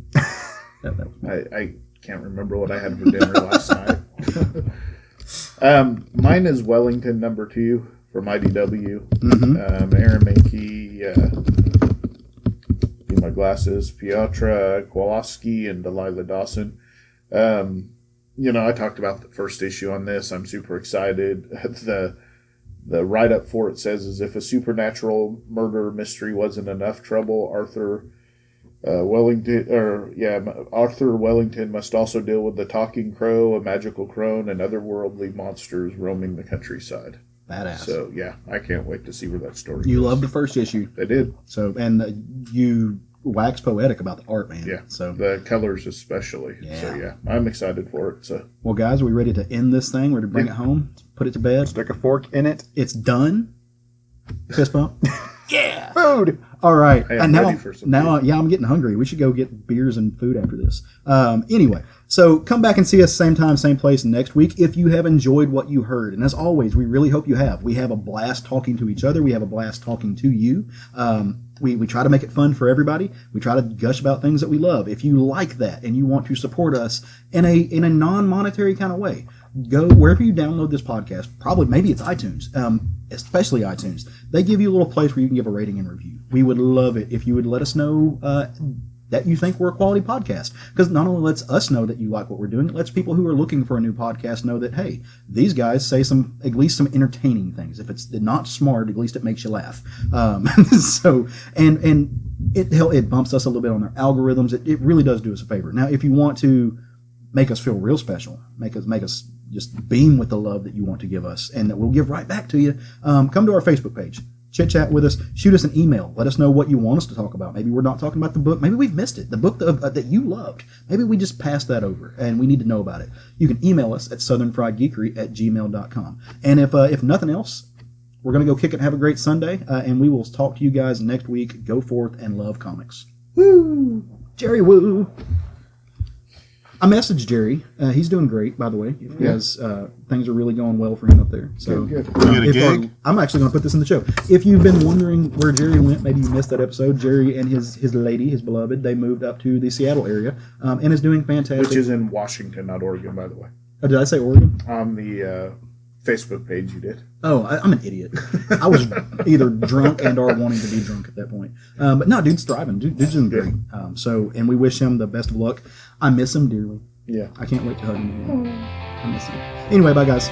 That was me. I can't remember what I had for dinner last night. Mine is Wellington #2 from IDW. Aaron Mankey, need my glasses, Piotr Kowalski, and Delilah Dawson. I talked about the first issue on this. I'm super excited. The write-up for it says, as if a supernatural murder mystery wasn't enough trouble, Arthur Wellington must also deal with the talking crow, a magical crone, and otherworldly monsters roaming the countryside. Badass. So, yeah, I can't wait to see where that story goes. You loved the first issue. I did. So, and you wax poetic about the art, man. Yeah, so the colors especially. Yeah. So, yeah, I'm excited for it. So, well, guys, are we ready to end this thing? We're to bring it home, put it to bed. Stick a fork in it. It's done. Fist bump. Yeah. Food. All right. Hey, I'm ready for some food. Yeah, I'm getting hungry. We should go get beers and food after this. Anyway, so come back and see us same time, same place next week if you have enjoyed what you heard. And as always, we really hope you have. We have a blast talking to each other. We have a blast talking to you. We try to make it fun for everybody. We try to gush about things that we love. If you like that and you want to support us in a non-monetary kind of way, go wherever you download this podcast. Maybe it's iTunes, especially iTunes. They give you a little place where you can give a rating and review. We would love it if you would let us know that you think we're a quality podcast. Because not only lets us know that you like what we're doing, it lets people who are looking for a new podcast know that, hey, these guys say at least some entertaining things. If it's not smart, at least it makes you laugh. So, and it bumps us a little bit on their algorithms. It really does do us a favor. Now, if you want to make us feel real special, make us just beam with the love that you want to give us and that we'll give right back to you, come to our Facebook page. chit chat with us. Shoot us an email. Let us know what you want us to talk about. Maybe we're not talking about the book. Maybe we've missed it. The book that you loved. Maybe we just passed that over and we need to know about it. You can email us at southernfriedgeekery@gmail.com. And if nothing else, we're going to go kick it and have a great Sunday. And we will talk to you guys next week. Go forth and love comics. Woo! Jerry Woo! I messaged Jerry. He's doing great, by the way. He has, things are really going well for him up there. So Good. You get a gig? I'm actually going to put this in the show. If you've been wondering where Jerry went, maybe you missed that episode. Jerry and his lady, his beloved, they moved up to the Seattle area and is doing fantastic. Which is in Washington, not Oregon, by the way. Oh, did I say Oregon? On the Facebook page, you did. Oh, I'm an idiot. I was either drunk and or wanting to be drunk at that point. But no, dude's thriving. Dude's doing great. And we wish him the best of luck. I miss him dearly. Yeah. I can't wait to hug him again. I miss him. Anyway, bye guys.